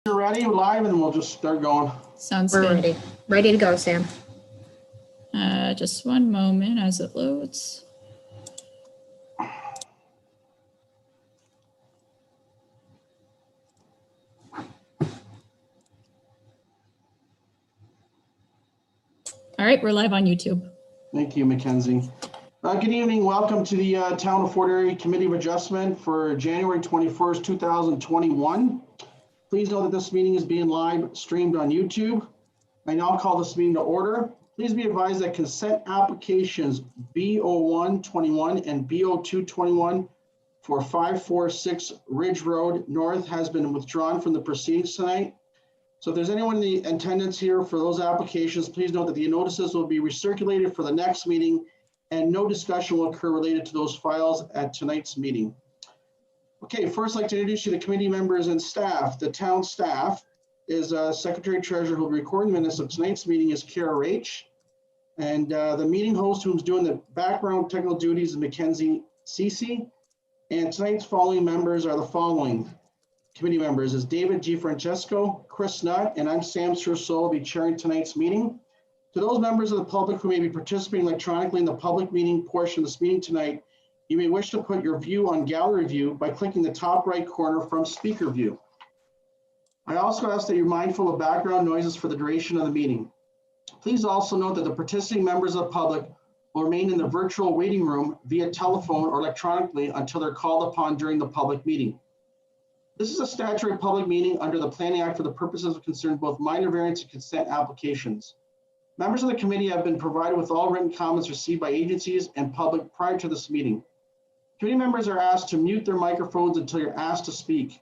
You're ready, live, and we'll just start going. Sounds We're good. ready. Ready to go, Sam. Just one moment as it loads. All right, we're live on YouTube. Thank you, Mackenzie. Good evening. Welcome to the Town of Fort Erie Committee of Adjustment for January 21st, 2021. Please know that this meeting is being live streamed on YouTube. I now call this meeting to order. Please be advised that consent applications B0121 and B0221 for 546 Ridge Road North has been withdrawn from the proceedings tonight. So if there's anyone in the attendance here for those applications, please note that the notices will be recirculated for the next meeting and no discussion will occur related to those files at tonight's meeting. Okay, first I'd like to introduce you to committee members and staff. The town staff is Secretary Treasurer who will be recording minutes of tonight's meeting is Kara Rach. And the meeting host who's doing the background technical duties is Mackenzie Cece. And tonight's following members are the following. Committee members is David G. Francesco, Chris Nutt, and I'm Sam Surso, will be chairing tonight's meeting. To those members of the public who may be participating electronically in the public meeting portion of this meeting tonight, you may wish to put your view on gallery view by clicking the top right corner from speaker view. I also ask that you're mindful of background noises for the duration of the meeting. Please also note that the participating members of the public will remain in the virtual waiting room via telephone or electronically until they're called upon during the public meeting. This is a statutory public meeting under the Planning Act for the purposes of concern both minor variance and consent applications. Members of the committee have been provided with all written comments received by agencies and public prior to this meeting. Committee members are asked to mute their microphones until you're asked to speak.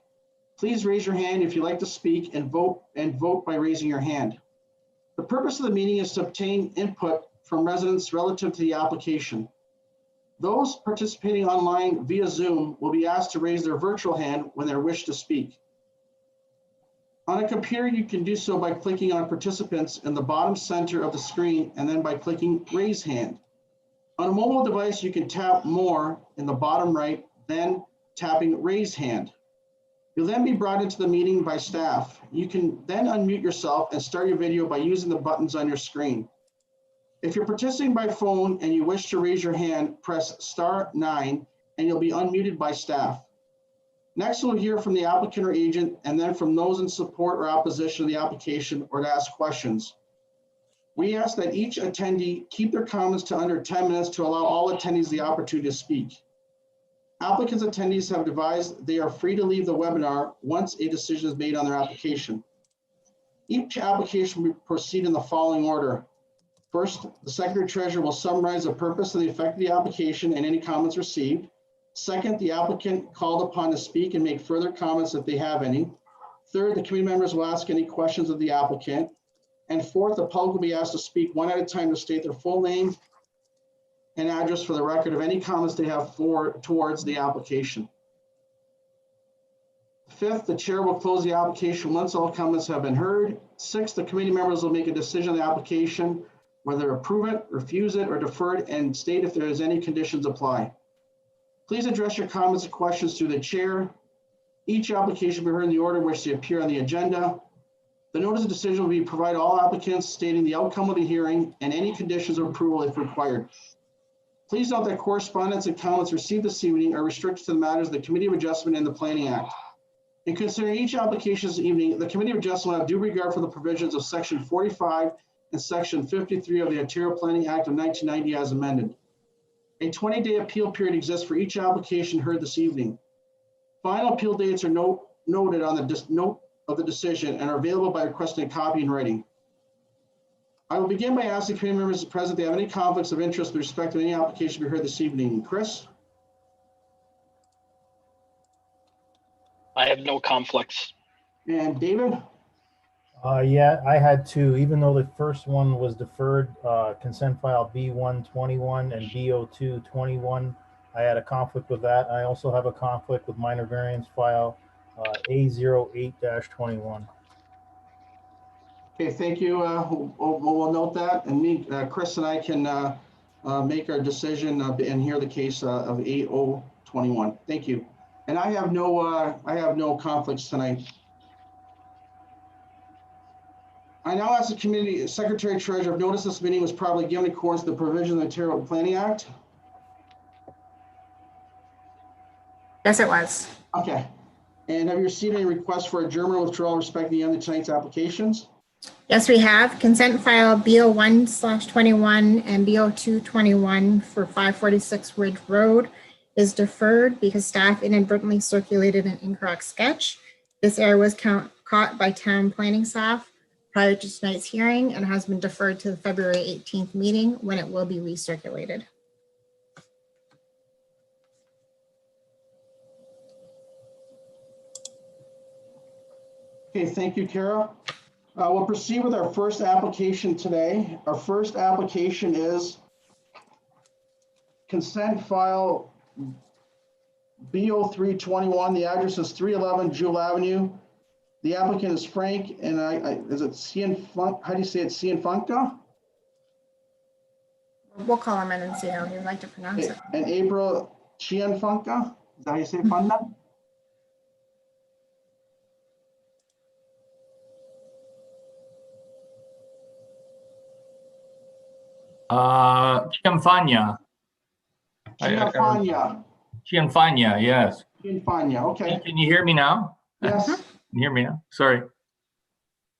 Please raise your hand if you'd like to speak and vote by raising your hand. The purpose of the meeting is to obtain input from residents relative to the application. Those participating online via Zoom will be asked to raise their virtual hand when they wish to speak. On a computer, you can do so by clicking on participants in the bottom center of the screen and then by clicking raise hand. On a mobile device, you can tap more in the bottom right, then tapping raise hand. You'll then be brought into the meeting by staff. You can then unmute yourself and start your video by using the buttons on your screen. If you're participating by phone and you wish to raise your hand, press *9 and you'll be unmuted by staff. Next, we'll hear from the applicant or agent and then from those in support or opposition of the application or to ask questions. We ask that each attendee keep their comments to under 10 minutes to allow all attendees the opportunity to speak. Applicants and attendees have advised they are free to leave the webinar once a decision is made on their application. Each application will proceed in the following order. First, the Secretary Treasurer will summarize the purpose and the effect of the application and any comments received. Second, the applicant called upon to speak and make further comments if they have any. Third, the committee members will ask any questions of the applicant. And fourth, the public will be asked to speak one at a time to state their full name and address for the record of any comments they have towards the application. Fifth, the chair will close the application once all comments have been heard. Sixth, the committee members will make a decision on the application, whether approve it, refuse it, or defer it, and state if there is any conditions apply. Please address your comments and questions to the chair. Each application will be heard in the order in which they appear on the agenda. The notice of decision will be provided to all applicants stating the outcome of the hearing and any conditions of approval if required. Please note that correspondence and comments received this evening are restricted to the matters of the Committee of Adjustment and the Planning Act. In considering each application this evening, the Committee of Adjustment will have due regard for the provisions of Section 45 and Section 53 of the Ontario Planning Act of 1990 as amended. A 20-day appeal period exists for each application heard this evening. Final appeal dates are noted on the note of the decision and are available by requesting a copy in writing. I will begin by asking committee members present if they have any conflicts of interest with respect to any application we heard this evening. Chris? I have no conflicts. And David? Yeah, I had two, even though the first one was deferred, consent file B121 and B0221. I had a conflict with that. I also have a conflict with minor variance file A08-21. Okay, thank you. We'll note that, and Chris and I can make our decision and hear the case of 8021. Thank you. And I have no conflicts tonight. I now ask the committee secretary treasurer, I've noticed this meeting was probably given in accordance to the provisions of the Ontario Planning Act. Yes, it was. Okay. And have you received any requests for adjournment or withdrawal respecting the end of tonight's applications? Yes, we have consent file BO1/21 and BO2/21 for 546 Ridge Road is deferred because staff inadvertently circulated an incorrect sketch. This error was caught by town planning staff prior to tonight's hearing and has been deferred to the February 18th meeting when it will be recirculated. Okay, thank you, Kara. We'll proceed with our first application today. Our first application is consent file BO321. The address is 311 Jewel Avenue. The applicant is Frank, and is it Cienfuegos? How do you say it? Cienfuegos? We'll call him in and see how he would like to pronounce it. And April Cienfuegos? Is that how you say Funda? Cianfagna. Cienfuegos. Cianfagna, yes. Cienfuegos, okay. Can you hear me now? Yes. Can you hear me now? Sorry.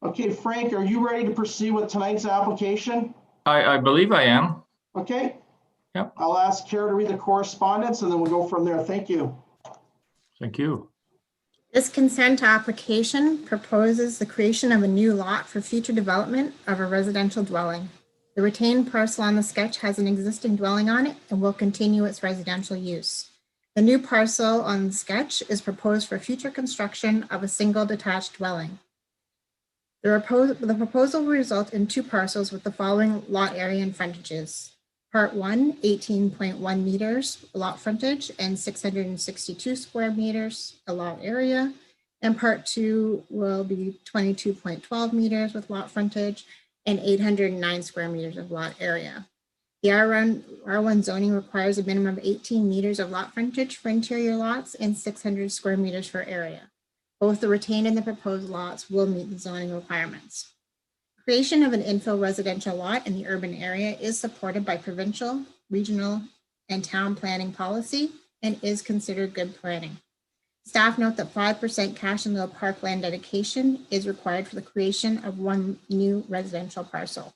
Okay, Frank, are you ready to proceed with tonight's application? I believe I am. Okay. Yep. I'll ask Kara to read the correspondence and then we'll go from there. Thank you. Thank you. This consent application proposes the creation of a new lot for future development of a residential dwelling. The retained parcel on the sketch has an existing dwelling on it and will continue its residential use. The new parcel on the sketch is proposed for future construction of a single detached dwelling. The proposal will result in two parcels with the following lot area and frontages. Part 1, 18.1 meters lot frontage and 662 square meters a lot area. And part 2 will be 22.12 meters with lot frontage and 809 square meters of lot area. The R1 zoning requires a minimum of 18 meters of lot frontage for interior lots and 600 square meters for area. Both the retained and the proposed lots will meet the zoning requirements. Creation of an infill residential lot in the urban area is supported by provincial, regional, and town planning policy and is considered good planning. Staff note that 5% cash and lieu parkland dedication is required for the creation of one new residential parcel.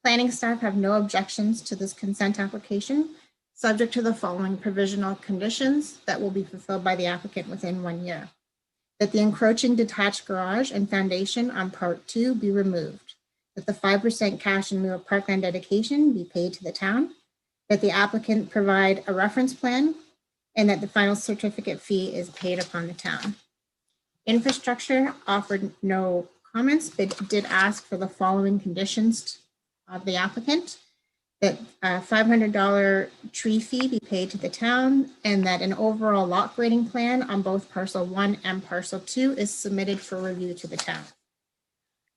Planning staff have no objections to this consent application, subject to the following provisional conditions that will be fulfilled by the applicant within 1 year. That the encroaching detached garage and foundation on part 2 be removed. That the 5% cash in lieu of parkland dedication be paid to the town. That the applicant provide a reference plan and that the final certificate fee is paid upon the town. Infrastructure offered no comments, but did ask for the following conditions of the applicant. That a $500 tree fee be paid to the town and that an overall lot grading plan on both parcel 1 and parcel 2 is submitted for review to the town.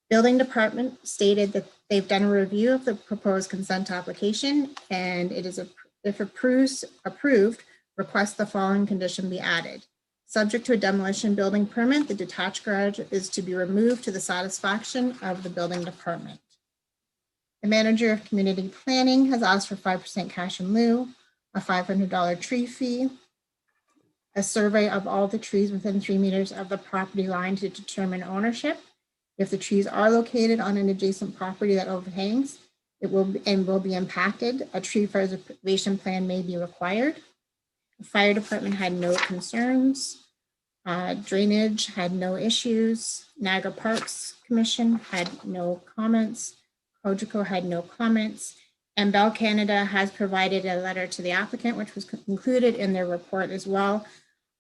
Building department stated that they've done a review of the proposed consent application and it is, if approved, request the following condition be added. Subject to a demolition building permit, the detached garage is to be removed to the satisfaction of the building department. The manager of community planning has asked for 5% cash in lieu, a $500 tree fee, a survey of all the trees within 3 meters of the property line to determine ownership. If the trees are located on an adjacent property that overhangs, it will be impacted. A tree preservation plan may be required. The fire department had no concerns. Drainage had no issues. Niagara Parks Commission had no comments. Cogeco had no comments, and Bell Canada has provided a letter to the applicant, which was included in their report as well,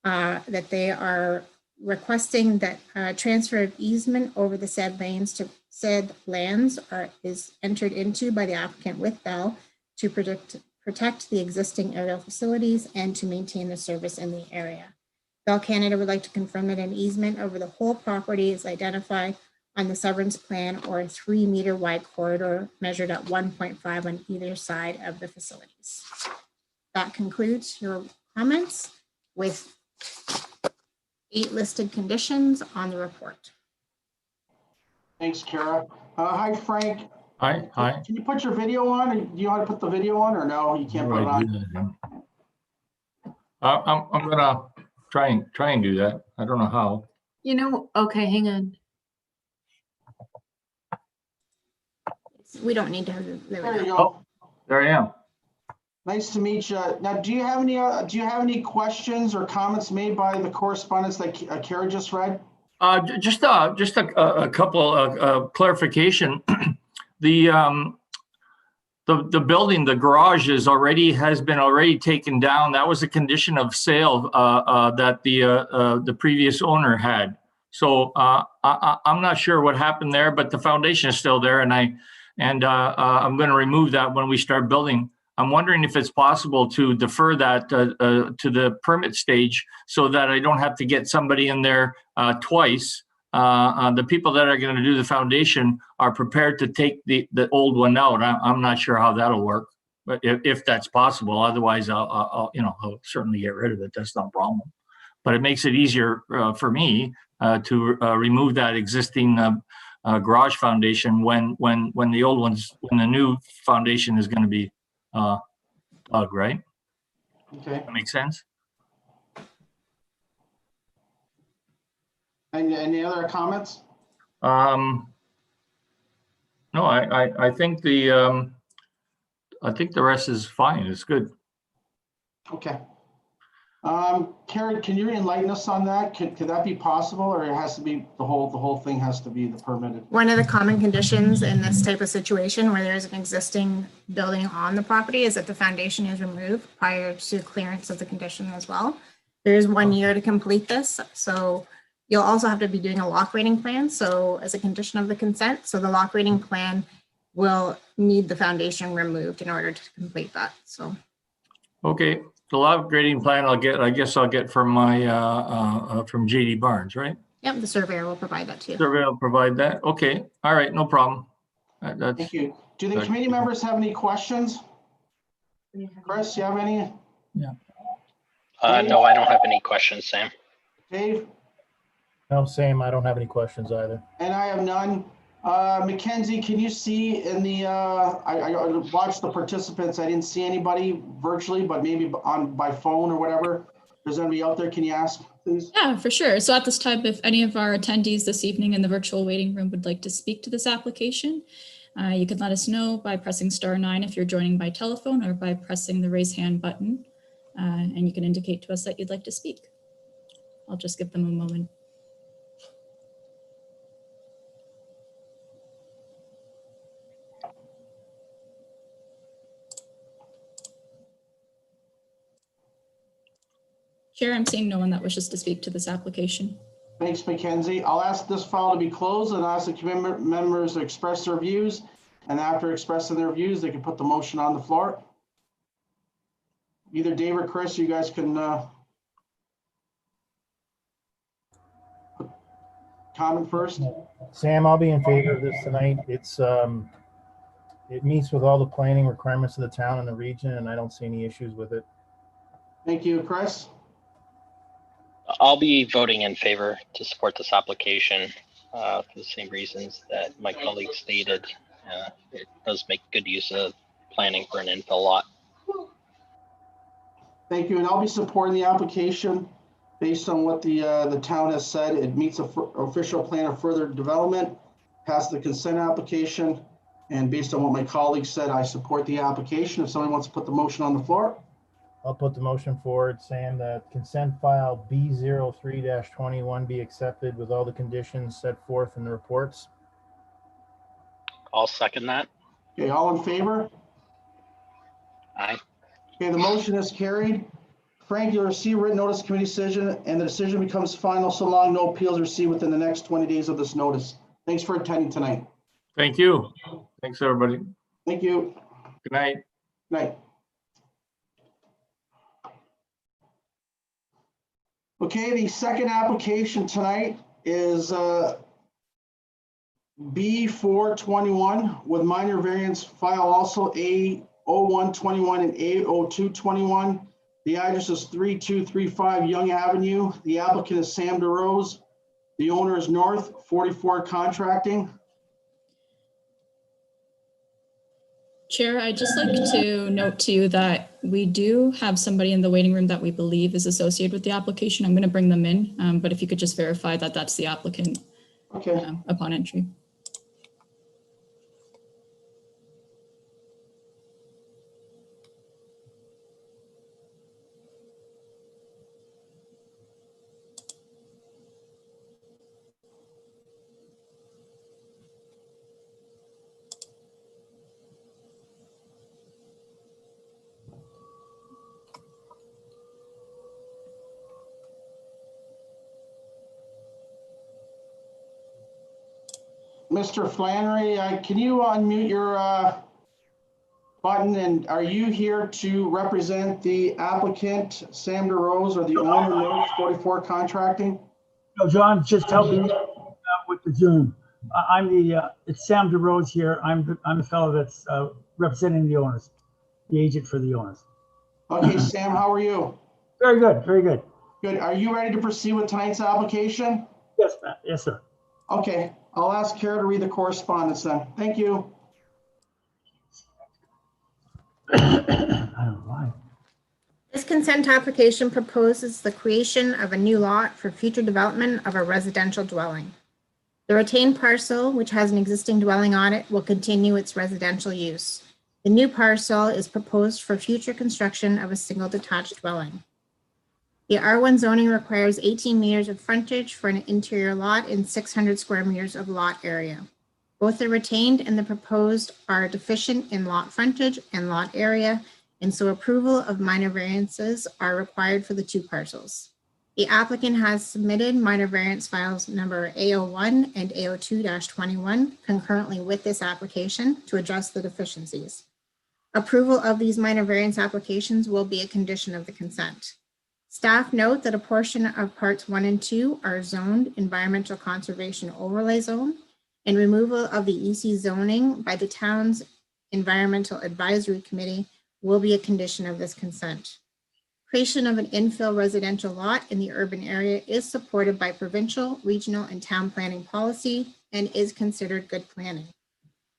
that they are requesting that transfer of easement over the said lands is entered into by the applicant with Bell to protect the existing aerial facilities and to maintain the service in the area. Bell Canada would like to confirm that an easement over the whole property is identified on the severance plan or a 3 meter wide corridor measured at 1.5 on either side of the facilities. That concludes your comments with 8 listed conditions on the report. Thanks, Kara. Hi, Frank. Hi, hi. Can you put your video on? Or do you want to put the video on or no? You can't How put do it I do on. that? I'm gonna try and do that. I don't know how. Okay, hang on. We don't need to have, there There we you go. go. There I am. Nice to meet you. Now, do you have any questions or comments made by the correspondence that Kara just read? Just a couple of clarification. The building, the garage has been taken down. That was a condition of sale that the previous owner had. So I'm not sure what happened there, but the foundation is still there, and I'm going to remove that when we start building. I'm wondering if it's possible to defer that to the permit stage so that I don't have to get somebody in there twice. The people that are going to do the foundation are prepared to take the old one out. I'm not sure how that'll work, but if that's possible, otherwise I'll certainly get rid of it. That's no problem. But it makes it easier for me to remove that existing garage foundation when the new foundation is going to be dug, right? Okay. That makes sense. Any other comments? No, I think the rest is fine. It's good. Okay. Karen, can you enlighten us on that? Could that be possible, or it has to be the whole thing has to be the permitted? One of the common conditions in this type of situation where there's an existing building on the property is that the foundation is removed prior to clearance of the condition as well. There is 1 year to complete this, so you'll also have to be doing a lock rating plan. So as a condition of the consent, so the lock rating plan will need the foundation removed in order to complete that. So. Okay, the lot grading plan I guess I'll get from my from JD Barnes, right? Yep, the surveyor will provide that to you. Survey will provide that. Okay, all right, no problem. That's Thank you. Do the committee members have any questions? Chris, you have any? No, I don't have any questions, Sam. Dave? No, same. I don't have any questions either. And I have none. Mackenzie, can you see in the, I watched the participants. I didn't see anybody virtually, but maybe by phone or whatever. If there's anybody out there, can you ask, please? Yeah, for sure. So at this time, if any of our attendees this evening in the virtual waiting room would like to speak to this application, you can let us know by pressing *9 if you're joining by telephone, or by pressing the raise hand button. And you can indicate to us that you'd like to speak. I'll just give them a moment. Chair, I'm seeing no one that wishes to speak to this application. Thanks, Mackenzie. I'll ask this file to be closed and ask the committee members to express their views. And after expressing their views, they can put the motion on the floor. Either Dave or Chris, you guys can comment first. Sam, I'll be in favor of this tonight. It meets with all the planning requirements of the town and the region, and I don't see any issues with it. Thank you, Chris. I'll be voting in favor to support this application for the same reasons that my colleague stated. It does make good use of planning for an infill lot. Thank you, and I'll be supporting the application based on what the town has said. It meets a official plan of further development, passed the consent application, and based on what my colleague said, I support the application. If somebody wants to put the motion on the floor. I'll put the motion forward saying that consent file B03-21 be accepted with all the conditions set forth in the reports. I'll second that. Okay, all in favor? Aye. Okay, the motion is carried. Frank, you'll receive written notice of committee decision, and the decision becomes final so long no appeals are received within the next 20 days of this notice. Thanks for attending tonight. Thank you. Thanks, everybody. Thank you. Good night. Night. Okay, the second application tonight is B421 with minor variance file also A0121 and A0221. The address is 3235 Young Avenue. The applicant is Sam DeRose. The owner is North 44 Contracting. Chair, I'd just like to note to you that we do have somebody in the waiting room that we believe is associated with the application. I'm going to bring them in, but if you could just verify that that's the applicant Okay. upon entry. Mr. Flannery, can you unmute your button, and are you here to represent the applicant, Sam DeRose, or the owner, North 44 Contracting? No, John, just helping me with the Zoom. It's Sam DeRose here. I'm the fellow that's representing the owners, the agent for the owners. Okay, Sam, how are you? Very good, very good. Good. Are you ready to proceed with tonight's application? Yes, Matt. Yes, sir. Okay, I'll ask Kara to read the correspondence then. Thank you. I don't know why. This consent application proposes the creation of a new lot for future development of a residential dwelling. The retained parcel, which has an existing dwelling on it, will continue its residential use. The new parcel is proposed for future construction of a single detached dwelling. The R1 zoning requires 18 meters of frontage for an interior lot and 600 square meters of lot area. Both the retained and the proposed are deficient in lot frontage and lot area, and so approval of minor variances are required for the two parcels. The applicant has submitted minor variance files number A01 and A02-21 concurrently with this application to address the deficiencies. Approval of these minor variance applications will be a condition of the consent. Staff note that a portion of parts 1 and 2 are zoned environmental conservation overlay zone, and removal of the EC zoning by the town's environmental advisory committee will be a condition of this consent. Creation of an infill residential lot in the urban area is supported by provincial, regional, and town planning policy and is considered good planning.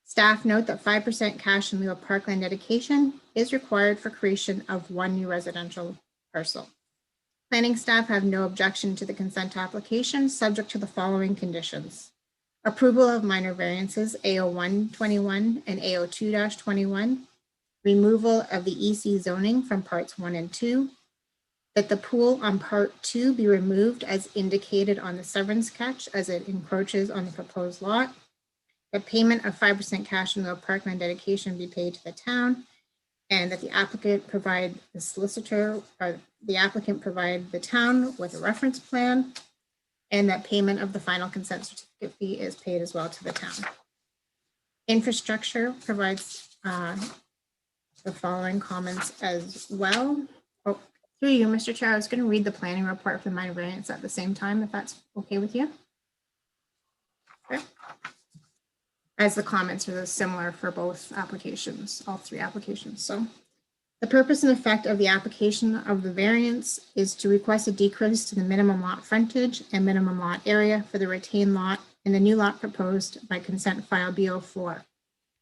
Staff note that 5% cash in lieu of parkland dedication is required for creation of one new residential parcel. Planning staff have no objection to the consent application, subject to the following conditions. Approval of minor variances A01-21 and A02-21, removal of the EC zoning from parts 1 and 2, that the pool on part 2 be removed as indicated on the severance sketch as it encroaches on the proposed lot, that payment of 5% cash in lieu of parkland dedication be paid to the town, and that the applicant provide the solicitor, or the applicant provide the town with a reference plan, and that payment of the final consent certificate fee is paid as well to the town. Infrastructure provides the following comments as well. Oh, through you, Mr. Chair, I was going to read the planning report for the minor variance at the same time, if that's okay with you. Okay. As the comments are similar for both applications, all three applications. So the purpose and effect of the application of the variance is to request a decrease to the minimum lot frontage and minimum lot area for the retained lot and the new lot proposed by consent file B04.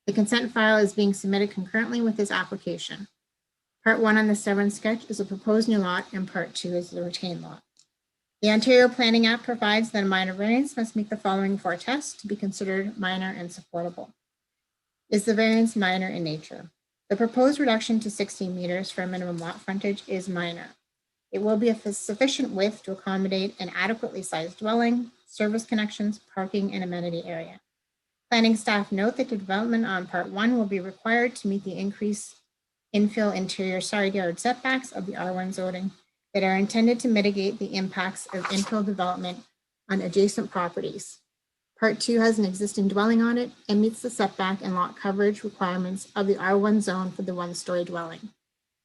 The consent file is being submitted concurrently with this application. Part 1 on the severance sketch is a proposed new lot and part 2 is the retained lot. The Ontario Planning Act provides that a minor variance must meet the following 4 tests to be considered minor and supportable. Is the variance minor in nature? The proposed reduction to 16 meters for a minimum lot frontage is minor. It will be a sufficient width to accommodate an adequately sized dwelling, service connections, parking, and amenity area. Planning staff note that the development on part 1 will be required to meet the increased infill interior side yard setbacks of the R1 zoning that are intended to mitigate the impacts of infill development on adjacent properties. Part 2 has an existing dwelling on it and meets the setback and lot coverage requirements of the R1 zone for the 1-story dwelling.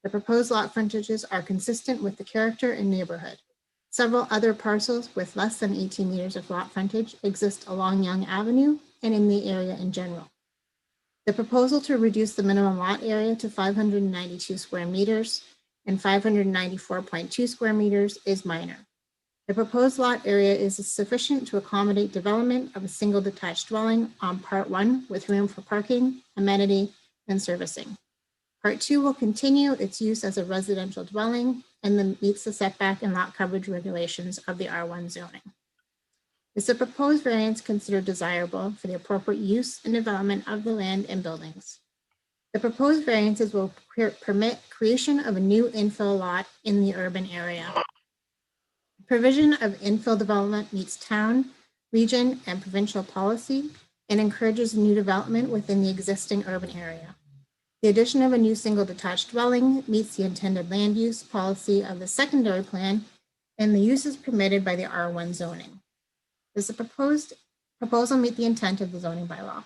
The proposed lot frontages are consistent with the character and neighborhood. Several other parcels with less than 18 meters of lot frontage exist along Young Avenue and in the area in general. The proposal to reduce the minimum lot area to 592 square meters and 594.2 square meters is minor. The proposed lot area is sufficient to accommodate development of a single detached dwelling on part 1 with room for parking, amenity, and servicing. Part 2 will continue its use as a residential dwelling and then meets the setback and lot coverage regulations of the R1 zoning. Is the proposed variance considered desirable for the appropriate use and development of the land and buildings? The proposed variances will permit creation of a new infill lot in the urban area. Provision of infill development meets town, region, and provincial policy and encourages new development within the existing urban area. The addition of a new single detached dwelling meets the intended land use policy of the secondary plan and the uses permitted by the R1 zoning. Does the proposal meet the intent of the zoning bylaw?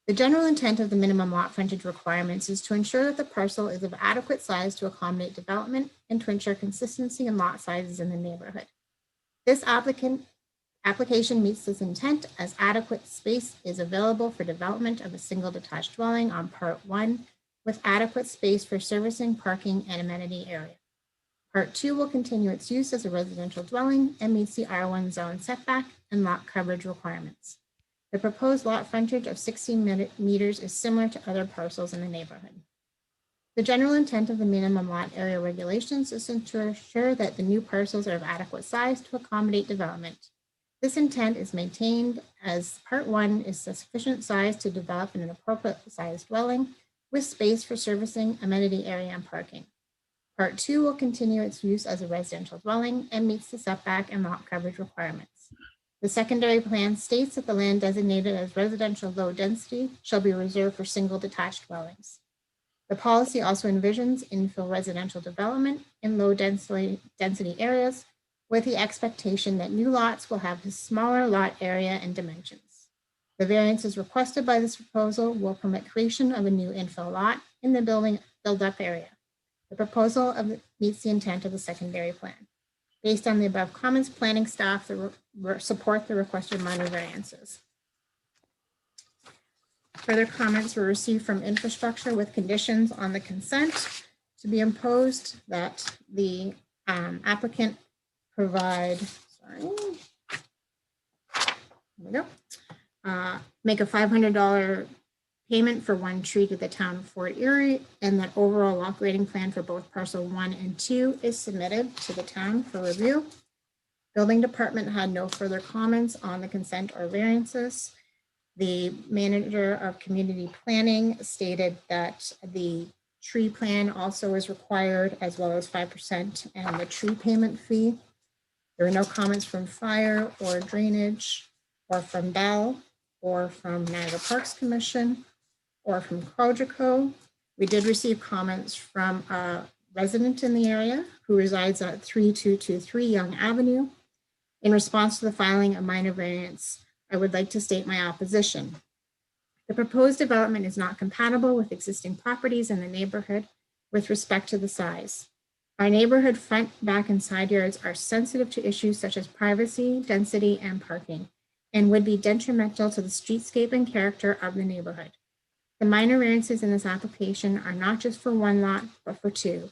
The general intent of the minimum lot frontage requirements is to ensure that the parcel is of adequate size to accommodate development and to ensure consistency in lot sizes in the neighborhood. This application meets this intent as adequate space is available for development of a single detached dwelling on Part 1 with adequate space for servicing, parking, and amenity area. Part 2 will continue its use as a residential dwelling and meets the R1 zone setback and lot coverage requirements. The proposed lot frontage of 16 meters is similar to other parcels in the neighborhood. The general intent of the minimum lot area regulations is to ensure that the new parcels are of adequate size to accommodate development. This intent is maintained as Part 1 is sufficient size to develop in an appropriate sized dwelling with space for servicing, amenity area, and parking. Part 2 will continue its use as a residential dwelling and meets the setback and lot coverage requirements. The secondary plan states that the land designated as residential low density shall be reserved for single detached dwellings. The policy also envisions infill residential development in low density areas with the expectation that new lots will have a smaller lot area and dimensions. The variances requested by this proposal will permit creation of a new infill lot in the build-up area. The proposal meets the intent of the secondary plan. Based on the above comments, planning staff support the requested minor variances. Further comments were received from infrastructure with conditions on the consent to be imposed that the applicant provide, make a $500 payment for one tree to the town of Fort Erie, and that overall lot grading plan for both parcel 1 and 2 is submitted to the town for review. Building department had no further comments on the consent or variances. The manager of community planning stated that the tree plan also is required, as well as 5% and the tree payment fee. There were no comments from fire or drainage or from Bell or from Niagara Parks Commission or from Quadrico. We did receive comments from a resident in the area who resides at 3223 Young Avenue. In response to the filing of minor variance, I would like to state my opposition. The proposed development is not compatible with existing properties in the neighborhood with respect to the size. Our neighborhood front, back, and side yards are sensitive to issues such as privacy, density, and parking, and would be detrimental to the streetscape and character of the neighborhood. The minor variances in this application are not just for one lot, but for 2.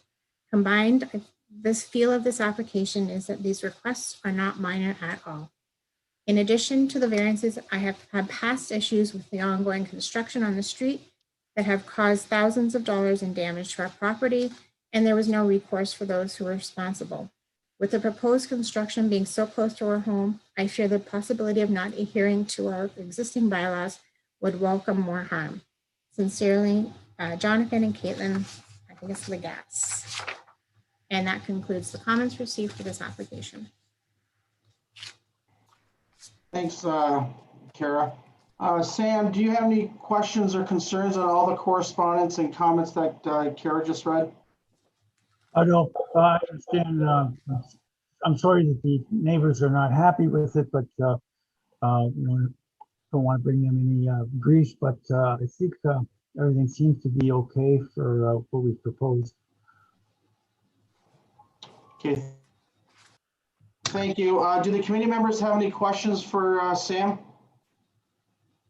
Combined, this feel of this application is that these requests are not minor at all. In addition to the variances, I have had past issues with the ongoing construction on the street that have caused thousands of dollars in damage to our property, and there was no recourse for those who were responsible. With the proposed construction being so close to our home, I fear the possibility of not adhering to our existing bylaws would welcome more harm. Sincerely, Jonathan and Caitlin, I think it's Legats. And that concludes the comments received for this application. Thanks, Kara. Sam, do you have any questions or concerns on all the correspondence and comments that Kara just read? I don't, I understand, I'm sorry that the neighbors are not happy with it, but, you know, don't want to bring them any grief, but I think everything seems to be okay for what we've proposed. Okay. Thank you. Do the committee members have any questions for Sam?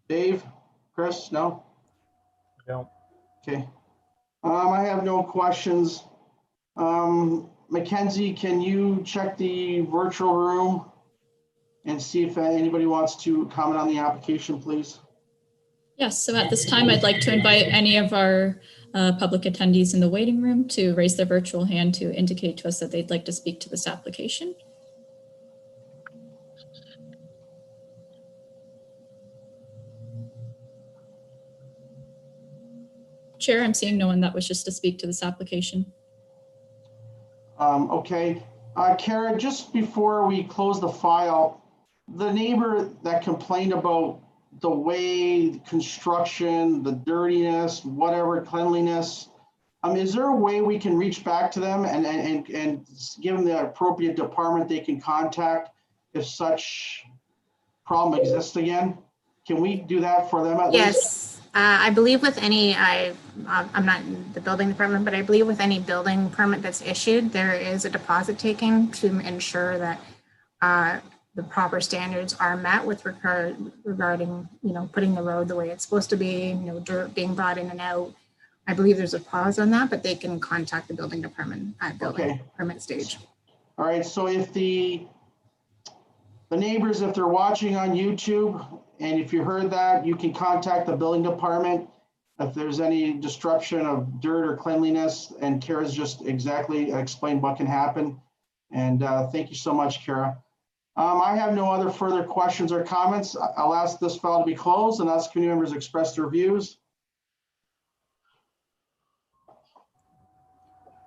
Dave? Chris? No? No. Okay. I have no questions. Mackenzie, can you check the virtual room and see if anybody wants to comment on the application, please? Yes, so at this time, I'd like to invite any of our public attendees in the waiting room to raise their virtual hand to indicate to us that they'd like to speak to this application. Chair, I'm seeing no one that wishes to speak to this application. Okay. Kara, just before we close the file, the neighbor that complained about the way construction, the dirtiness, whatever, cleanliness, is there a way we can reach back to them and give them the appropriate department they can contact if such problem exists again? Can we do that for them at least? Yes, I believe with any, I'm not in the building department, but I believe with any building permit that's issued, there is a deposit taken to ensure that the proper standards are met with regarding, putting the road the way it's supposed to be, dirt being brought in and out. I believe there's a pause on that, but they can contact the building department at building permit stage. All right, so if the neighbors, if they're watching on YouTube, and if you heard that, you can contact the building department if there's any disruption of dirt or cleanliness, and Kara's just exactly explained what can happen. And thank you so much, Kara. I have no other further questions or comments. I'll ask this file to be closed and ask community members to express their views.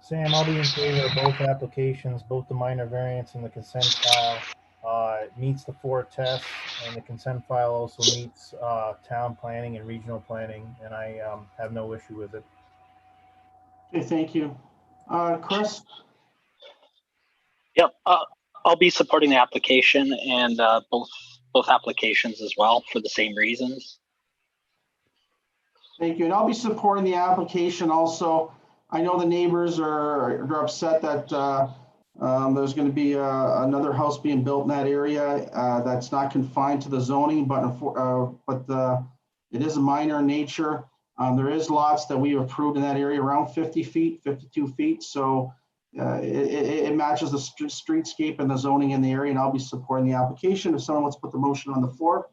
Sam, I'll be in favor of both applications, both the minor variance and the consent file. It meets the 4 tests, and the consent file also meets town planning and regional planning, and I have no issue with it. Okay, thank you. Chris? Yep, I'll be supporting the application and both applications as well for the same reasons. Thank you. And I'll be supporting the application also. I know the neighbors are upset that there's going to be another house being built in that area that's not confined to the zoning, but it is minor in nature. There is lots that we approved in that area around 50 feet, 52 feet. So it matches the streetscape and the zoning in the area, and I'll be supporting the application. If someone wants to put the motion on the floor.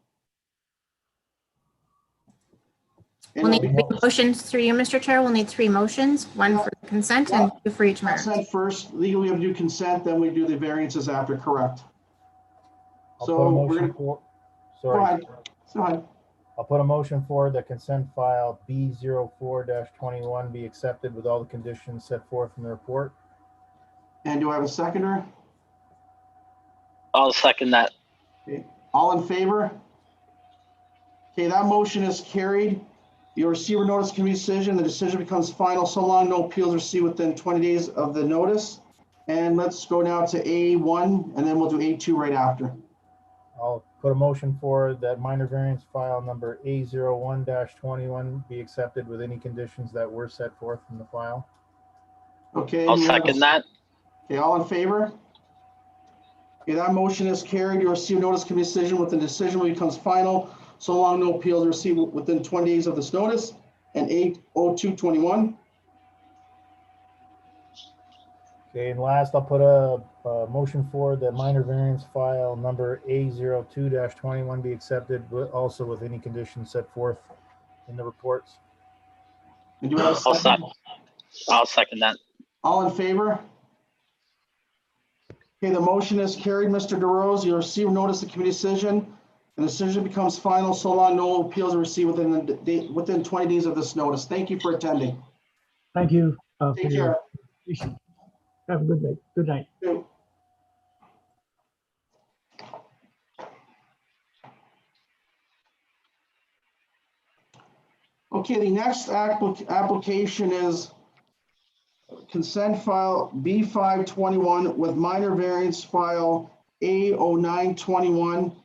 We'll need 3 motions through you, Mr. Chair. We'll need 3 motions, 1 for consent and 2 for each matter. Consent first, legally we have to do consent, then we do the variances after, correct? Go ahead. Go ahead. I'll put a motion for the consent file B04-21 be accepted with all the conditions set forth in the report. And do I have a seconder? I'll second that. Okay. All in favor? Okay, that motion is carried. Your receiver notice can be decision. The decision becomes final so long no appeals received within 20 days of the notice. And let's go now to A1, and then we'll do A2 right after. I'll put a motion for that minor variance file number A01-21 be accepted with any conditions that were set forth in the file. Okay. I'll second that. Okay, all in favor? Okay, that motion is carried. Your receiver notice can be decision with the decision becomes final so long no appeals received within 20 days of this notice. And 802-21. Okay, and last, I'll put a motion for the minor variance file number A02-21 be accepted, but also with any conditions set forth in the reports. And do we have a second? I'll second that. All in favor? Okay, the motion is carried. Mr. DeRose, you receive notice of committee decision. And the decision becomes final so long no appeals are received within 20 days of this notice. Thank you for attending. Thank you. Take care. Have a good day. Good night. Okay, the next application is consent file B521 with minor variance file A0921.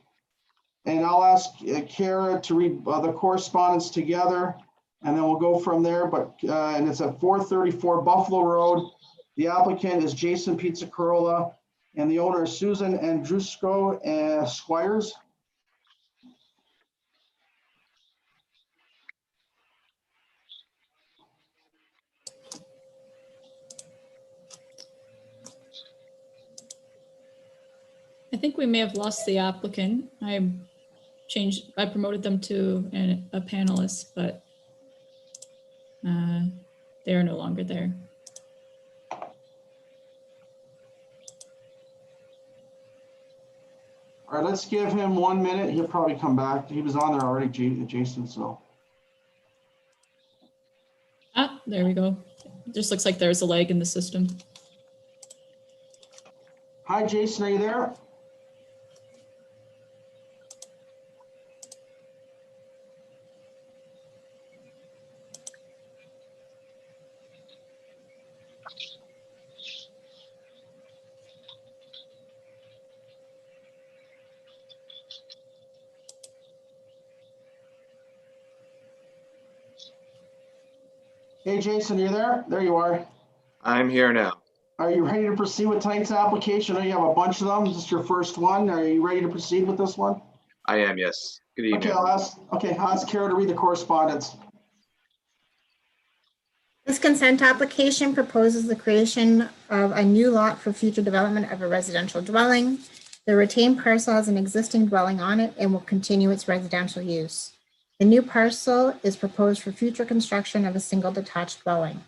And I'll ask Kara to read the correspondence together, and then we'll go from there. But and it's at 434 Buffalo Road. The applicant is Jason Pizzacarola, and the owner is Susan Andrusko and Squires. I think we may have lost the applicant. changed, I promoted them to a panelist, but they are no longer there. All right, let's give him 1 minute. He'll probably come back. He was on there already, Jason, so. Ah, there we go. Just looks like there's a lag in the system. Hi, Jason, are you there? Hey, Jason, you there? There you are. I'm here now. Are you ready to proceed with tonight's application? I know you have a bunch of them. Is this your first one? Are you ready to proceed with this one? I am, yes. Good evening. Okay, I'll ask Kara to read the correspondence. This consent application proposes the creation of a new lot for future development of a residential dwelling. The retained parcel has an existing dwelling on it and will continue its residential use. The new parcel is proposed for future construction of a single detached dwelling.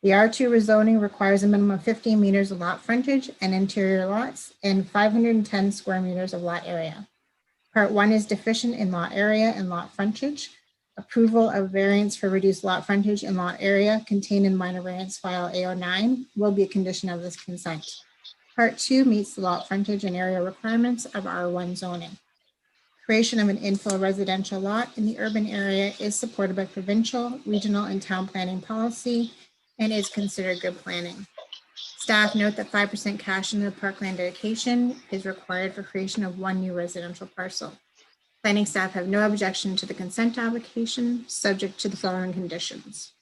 The R2 rezoning requires a minimum of 15 meters of lot frontage and interior lots and 510 square meters of lot area. Part 1 is deficient in lot area and lot frontage. Approval of variance for reduced lot frontage and lot area contained in minor variance file A09 will be a condition of this consent. Part 2 meets the lot frontage and area requirements of R1 zoning. Creation of an infill residential lot in the urban area is supported by provincial, regional, and town planning policy and is considered good planning. Staff note that 5% cash in the parkland dedication is required for creation of one new residential parcel. Planning staff have no objection to the consent application, subject to the following conditions.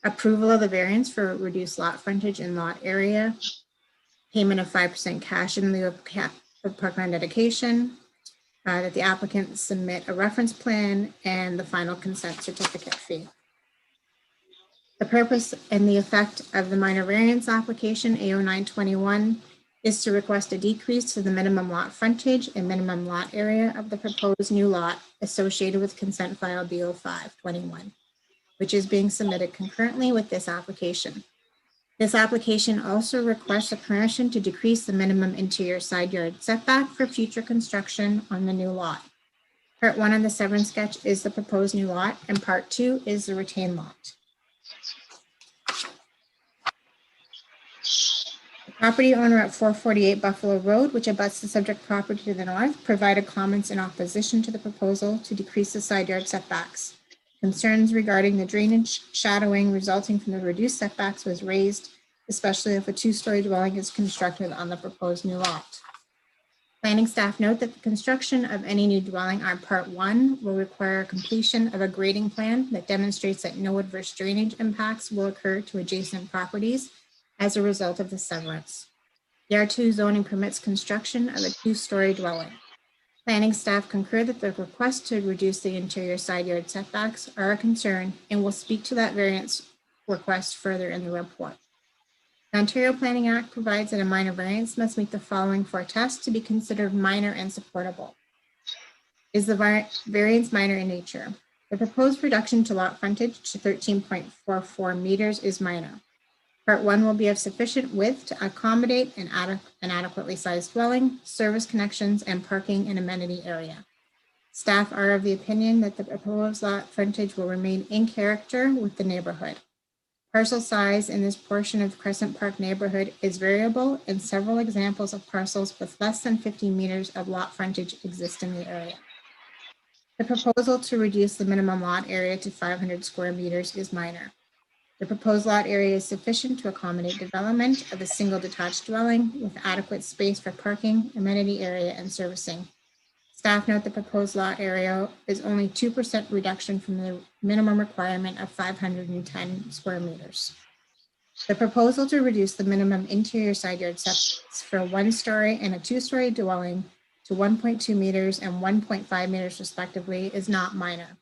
Approval of the variance for reduced lot frontage and lot area, payment of 5% cash in lieu of parkland dedication, that the applicant submit a reference plan and the final consent certificate fee. The purpose and the effect of the minor variance application A0921 is to request a decrease to the minimum lot frontage and minimum lot area of the proposed new lot associated with consent file B0521, which is being submitted concurrently with this application. This application also requests a permission to decrease the minimum interior side yard setback for future construction on the new lot. Part 1 of the severance sketch is the proposed new lot, and Part 2 is the retained lot. The property owner at 448 Buffalo Road, which abuts the subject property to the north, provided comments in opposition to the proposal to decrease the side yard setbacks. Concerns regarding the drainage shadowing resulting from the reduced setbacks was raised, especially if a two-story dwelling is constructed on the proposed new lot. Planning staff note that the construction of any new dwelling on Part 1 will require completion of a grading plan that demonstrates that no adverse drainage impacts will occur to adjacent properties as a result of the severance. The R2 zoning permits construction of a two-story dwelling. Planning staff concur that the request to reduce the interior side yard setbacks are a concern and will speak to that variance request further in the report. The Ontario Planning Act provides that a minor variance must meet the following four tests to be considered minor and supportable. Is the variance minor in nature? The proposed reduction to lot frontage to 13.44 meters is minor. Part 1 will be of sufficient width to accommodate an adequately sized dwelling, service connections, and parking and amenity area. Staff are of the opinion that the proposed lot frontage will remain in character with the neighborhood. Parcel size in this portion of Crescent Park neighborhood is variable, and several examples of parcels with less than 50 meters of lot frontage exist in the area. The proposal to reduce the minimum lot area to 500 square meters is minor. The proposed lot area is sufficient to accommodate development of a single detached dwelling with adequate space for parking, amenity area, and servicing. Staff note the proposed lot area is only 2% reduction from the minimum requirement of 510 square meters. The proposal to reduce the minimum interior side yard setbacks for a one-story and a two-story dwelling to 1.2 meters and 1.5 meters respectively is not minor.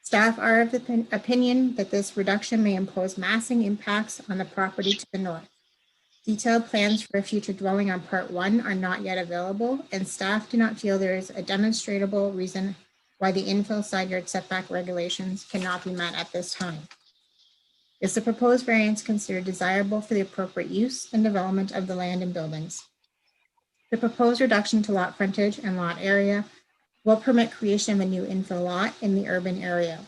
Staff are of the opinion that this reduction may impose massing impacts on the property to the north. Detailed plans for a future dwelling on Part 1 are not yet available, and staff do not feel there is a demonstrable reason why the infill side yard setback regulations cannot be met at this time. Is the proposed variance considered desirable for the appropriate use and development of the land and buildings? The proposed reduction to lot frontage and lot area will permit creation of a new infill lot in the urban area.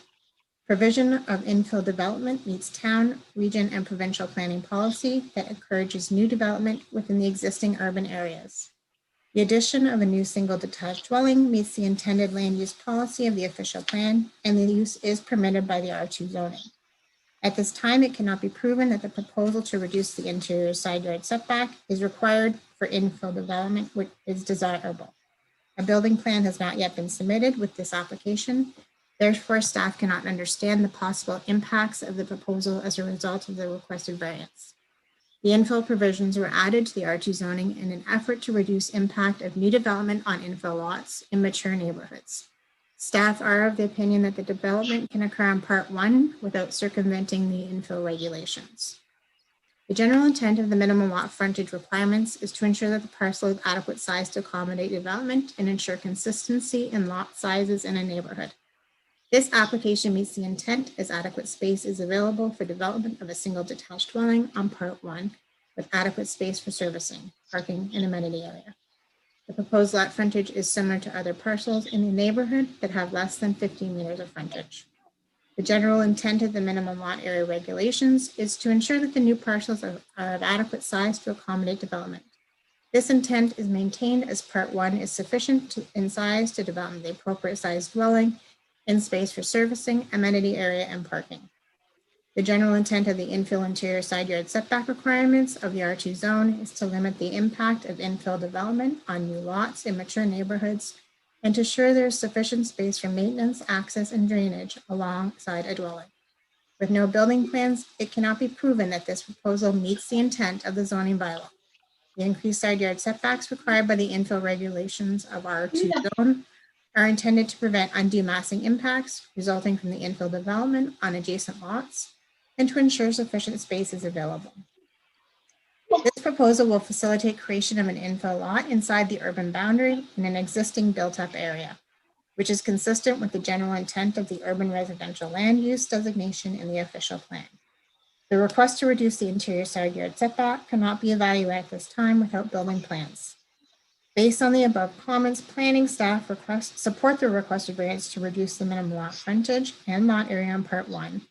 Provision of infill development meets town, region, and provincial planning policy that encourages new development within the existing urban areas. The addition of a new single detached dwelling meets the intended land use policy of the official plan, and the use is permitted by the R2 zoning. At this time, it cannot be proven that the proposal to reduce the interior side yard setback is required for infill development, which is desirable. A building plan has not yet been submitted with this application. Therefore, staff cannot understand the possible impacts of the proposal as a result of the requested variance. The infill provisions were added to the R2 zoning in an effort to reduce impact of new development on infill lots in mature neighborhoods. Staff are of the opinion that the development can occur on Part 1 without circumventing the infill regulations. The general intent of the minimum lot frontage requirements is to ensure that the parcel is adequate size to accommodate development and ensure consistency in lot sizes in a neighborhood. This application meets the intent as adequate space is available for development of a single detached dwelling on Part 1 with adequate space for servicing, parking, and amenity area. The proposed lot frontage is similar to other parcels in the neighborhood that have less than 15 meters of frontage. The general intent of the minimum lot area regulations is to ensure that the new parcels are of adequate size to accommodate development. This intent is maintained as Part 1 is sufficient in size to develop the appropriate size dwelling and space for servicing, amenity area, and parking. The general intent of the infill interior side yard setback requirements of the R2 zone is to limit the impact of infill development on new lots in mature neighborhoods and to ensure there is sufficient space for maintenance, access, and drainage alongside a dwelling. With no building plans, it cannot be proven that this proposal meets the intent of the zoning bylaw. The increased side yard setbacks required by the infill regulations of R2 zone are intended to prevent undue massing impacts resulting from the infill development on adjacent lots and to ensure sufficient space is available. This proposal will facilitate creation of an infill lot inside the urban boundary in an existing built-up area, which is consistent with the general intent of the urban residential land use designation in the official plan. The request to reduce the interior side yard setback cannot be evaluated at this time without building plans. Based on the above comments, planning staff support the requested variance to reduce the minimum lot frontage and lot area on Part 1.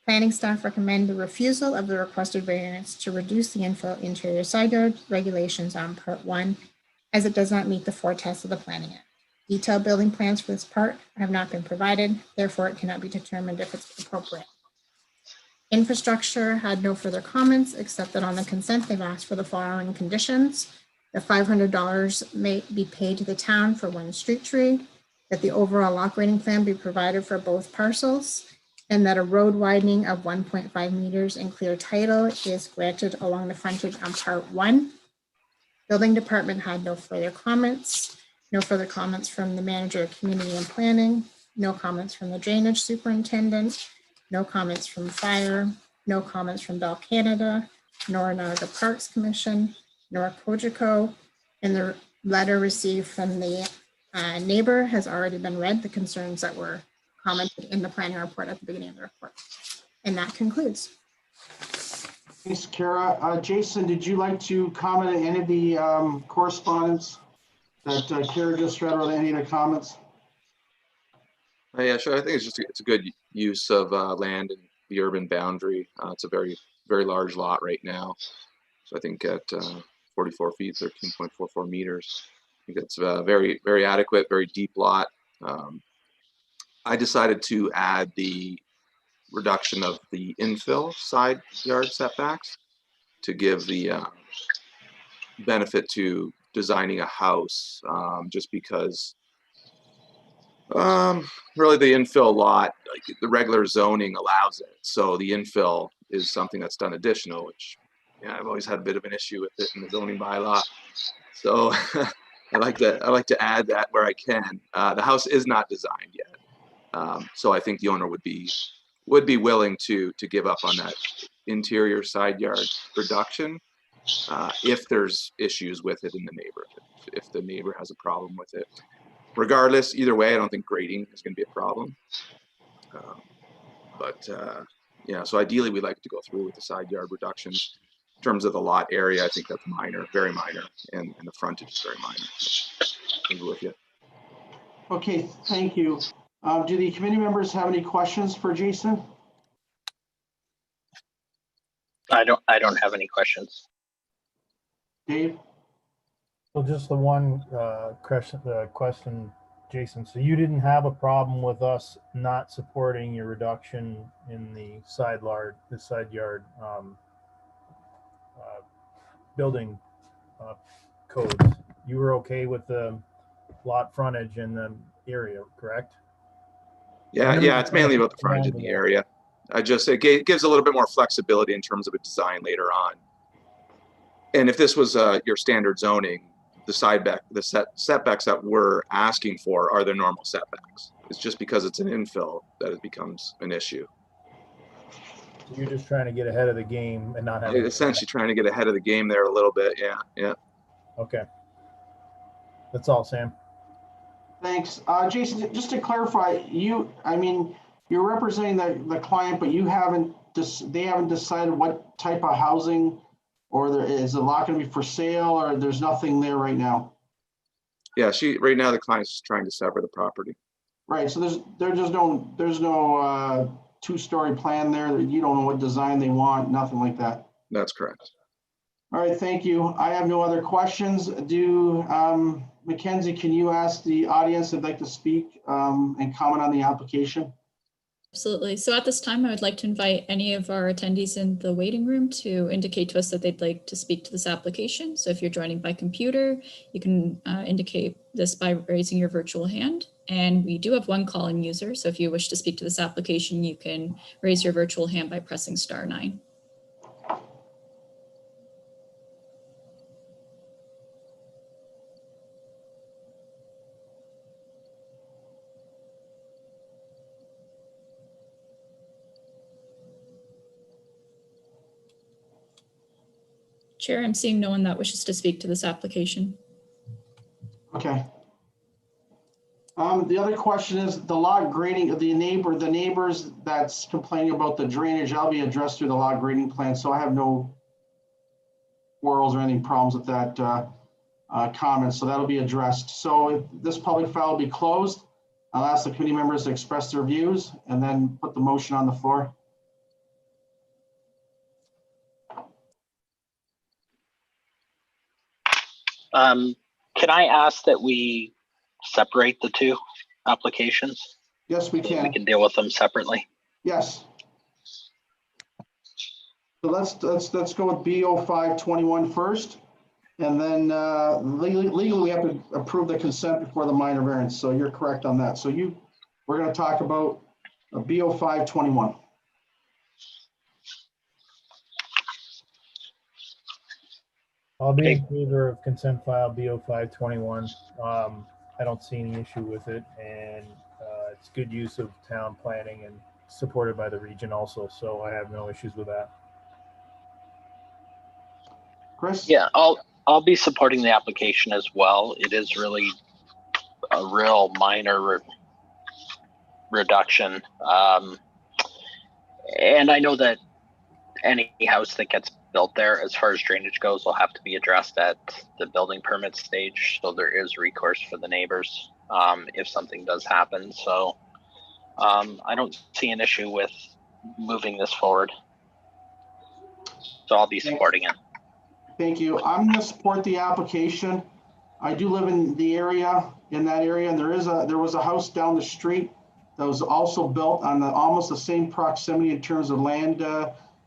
Planning staff recommend the refusal of the requested variance to reduce the infill interior side yard regulations on Part 1, as it does not meet the 4 tests of the Planning Act. Detailed building plans for this part have not been provided, therefore it cannot be determined if it's appropriate. Infrastructure had no further comments, except that on the consent, they've asked for the following conditions. The $500 may be paid to the town for one street tree, that the overall operating plan be provided for both parcels, and that a road widening of 1.5 meters in clear title is granted along the frontage on Part 1. Building department had no further comments. No further comments from the manager of community and planning. No comments from the drainage superintendent. No comments from fire. No comments from Bell Canada, nor Niagara Parks Commission, nor Cogeco. And the letter received from the neighbor has already been read, the concerns that were commented in the planning report at the beginning of the report. And that concludes. Thanks, Kara. Jason, did you like to comment on any of the correspondence that Kara just read, or any of the comments? Yeah, sure. I think it's a good use of land in the urban boundary. It's a very, very large lot right now. So I think at 44 feet, 13.44 meters. I think it's a very, very adequate, very deep lot. I decided to add the reduction of the infill side yard setbacks to give the benefit to designing a house, just because really the infill lot, like the regular zoning allows it. So the infill is something that's done additional, which I've always had a bit of an issue with it in the zoning bylaw. So I like to add that where I can. The house is not designed yet, so I think the owner would be willing to give up on that interior side yard reduction if there's issues with it in the neighborhood, if the neighbor has a problem with it. regardless, either way, I don't think grading is going to be a problem. Yeah, so ideally we'd like to go through with the side yard reductions. In terms of the lot area, I think that's minor, very minor, and the frontage is very minor. I'll be with you. Okay, thank you. Do the committee members have any questions for Jason? I don't have any questions. Dave? So just the one question, Jason. So you didn't have a problem with us not supporting your reduction in the side yard building codes. You were okay with the lot frontage in the area, correct? Yeah, it's mainly about the frontage in the area. It gives a little bit more flexibility in terms of a design later on. And if this was your standard zoning, the setbacks that we're asking for are the normal setbacks. It's just because it's an infill that it becomes an issue. So you're just trying to get ahead of the game and not have Essentially trying to get ahead of the game there a little bit. Yeah. Okay. That's all, Sam. Thanks. Jason, just to clarify, you're representing the client, but they haven't decided what type of housing, or is the lot going to be for sale, or there's nothing there right now? Yeah, right now the client's trying to sever the property. Right, so there's no two-story plan there. You don't know what design they want, nothing like that. That's correct. All right, thank you. I have no other questions. Mackenzie, can you ask the audience if they'd like to speak and comment on the application? Absolutely. So at this time, I would like to invite any of our attendees in the waiting room to indicate to us that they'd like to speak to this application. So if you're joining by computer, you can indicate this by raising your virtual hand. And we do have one call-in user. So if you wish to speak to this application, you can raise your virtual hand by pressing *9. Chair, I'm seeing no one that wishes to speak to this application. Okay. The other question is the log grading of the neighbors that's complaining about the drainage. I'll be addressed through the log grading plan, so I have no quarrels or any problems with that comment. So that'll be addressed. So this public file will be closed. I'll ask the committee members to express their views and then put the motion on the floor. Can I ask that we separate the two applications? Yes, we So can. we can deal with them separately. Yes. So let's go with B0521 first, and then legally we have to approve the consent before the minor variance. So you're correct on that. So we're going to talk about B0521. I'll be in favor of consent file B0521. I don't see any issue with it, and it's good use of town planning and supported by the region also, so I have no issues with that. Chris? Yeah, I'll be supporting the application as well. It is really a real minor reduction. And I know that any house that gets built there, as far as drainage goes, will have to be addressed at the building permit stage. So there is recourse for the neighbors if something does happen. So I don't see an issue with moving this forward. So I'll be supporting it. Thank you. I'm going to support the application. I do live in that area, and there was a house down the street that was also built on almost the same proximity in terms of land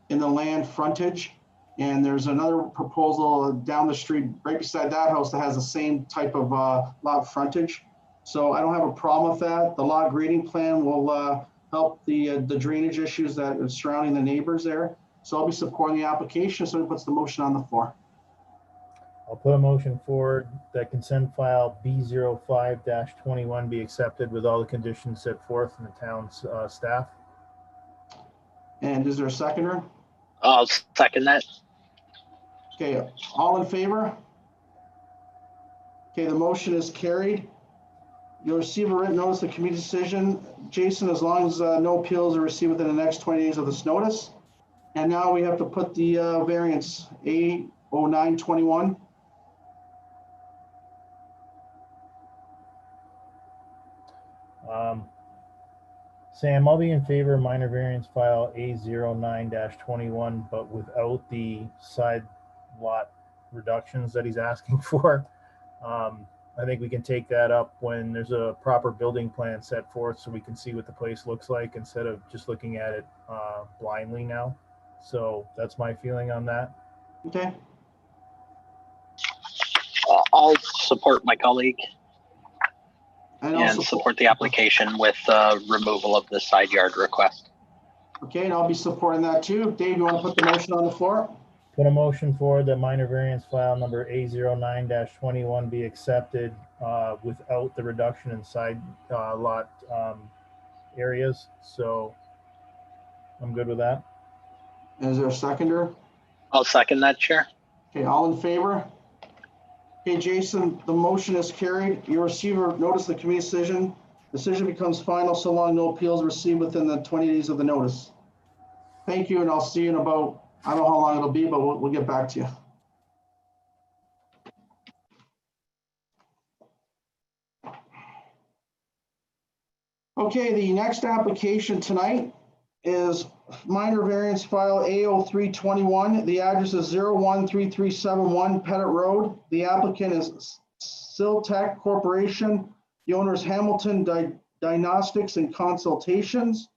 in the land frontage. And there's another proposal down the street right beside that house that has the same type of lot frontage. So I don't have a problem with that. The lot grading plan will help the drainage issues that are surrounding the neighbors there. So I'll be supporting the application. So it puts the motion on the floor. I'll put a motion forward that consent file B05-21 be accepted with all the conditions set forth in the town's staff. And is there a seconder? I'll second that. Okay, all in favor? Okay, the motion is carried. You'll receive a written notice of committee decision, Jason, as long as no appeals are received within the next 20 days of this notice. And now we have to put the variance A0921. Sam, I'll be in favor of minor variance file A09-21, but without the side lot reductions that he's asking for. I think we can take that up when there's a proper building plan set forth so we can see what the place looks like instead of just looking at it blindly now. So that's my feeling on that. Okay, I'll support my colleague and and also support the application with removal of the side yard request. Okay, and I'll be supporting that too. Dave, you want to put the motion on the floor? Put a motion for the minor variance file number A09-21 be accepted without the reduction in side lot areas. So I'm good with that. Is there a seconder? I'll second that, Chair. Okay, all in favor? Okay, Jason, the motion is carried. You receive a notice of the committee decision. Decision becomes final so long no appeals received within the 20 days of the notice. Thank you, and I'll see you in about, I don't know how long it'll be, but we'll get back to you. Okay, the next application tonight is minor variance file A0321. The address is 013371 Pettit Road. The applicant is Siltech Corporation. The owner is Hamilton Diagnostics and Consultations.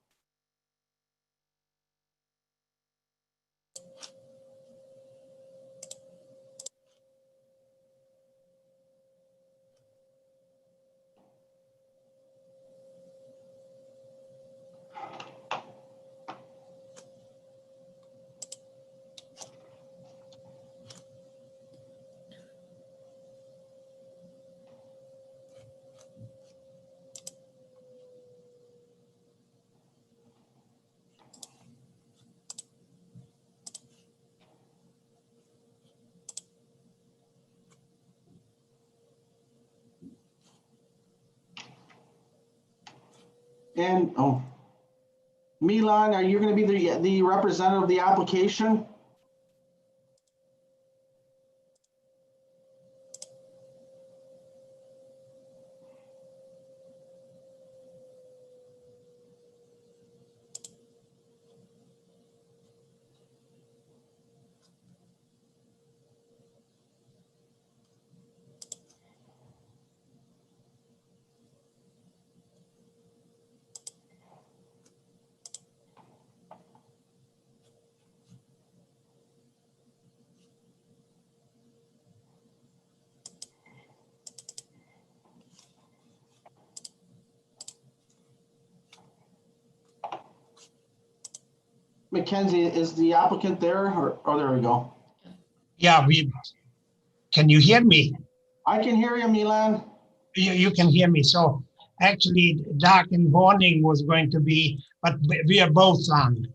And, Milan, are you going to be the representative of the application? Mackenzie, is the applicant there or, oh, there we go. Yeah, can you hear me? I can hear you, Milan. You can hear me. So actually, Dark and Horning was going to be, but we are both on.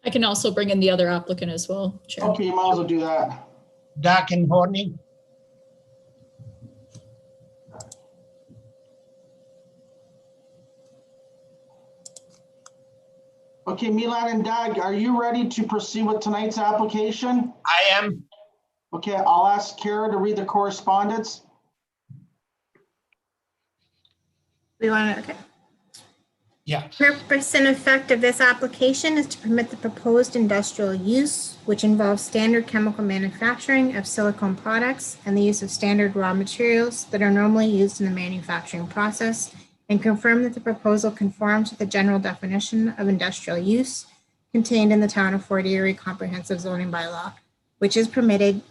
I can also bring in the other applicant as well, Chair. Okay, you might as well do that. Dark and Horning? Okay, Milan and Doug, are you ready to proceed with tonight's application? I am. Okay, I'll ask Kara to read the correspondence. We want to, okay. Yeah. Purpose and effect of this application is to permit the proposed industrial use, which involves standard chemical manufacturing of silicone products and the use of standard raw materials that are normally used in the manufacturing process, and confirm that the proposal conforms with the general definition of industrial use contained in the Town of Fort Erie Comprehensive Zoning Bylaw, which is a permitted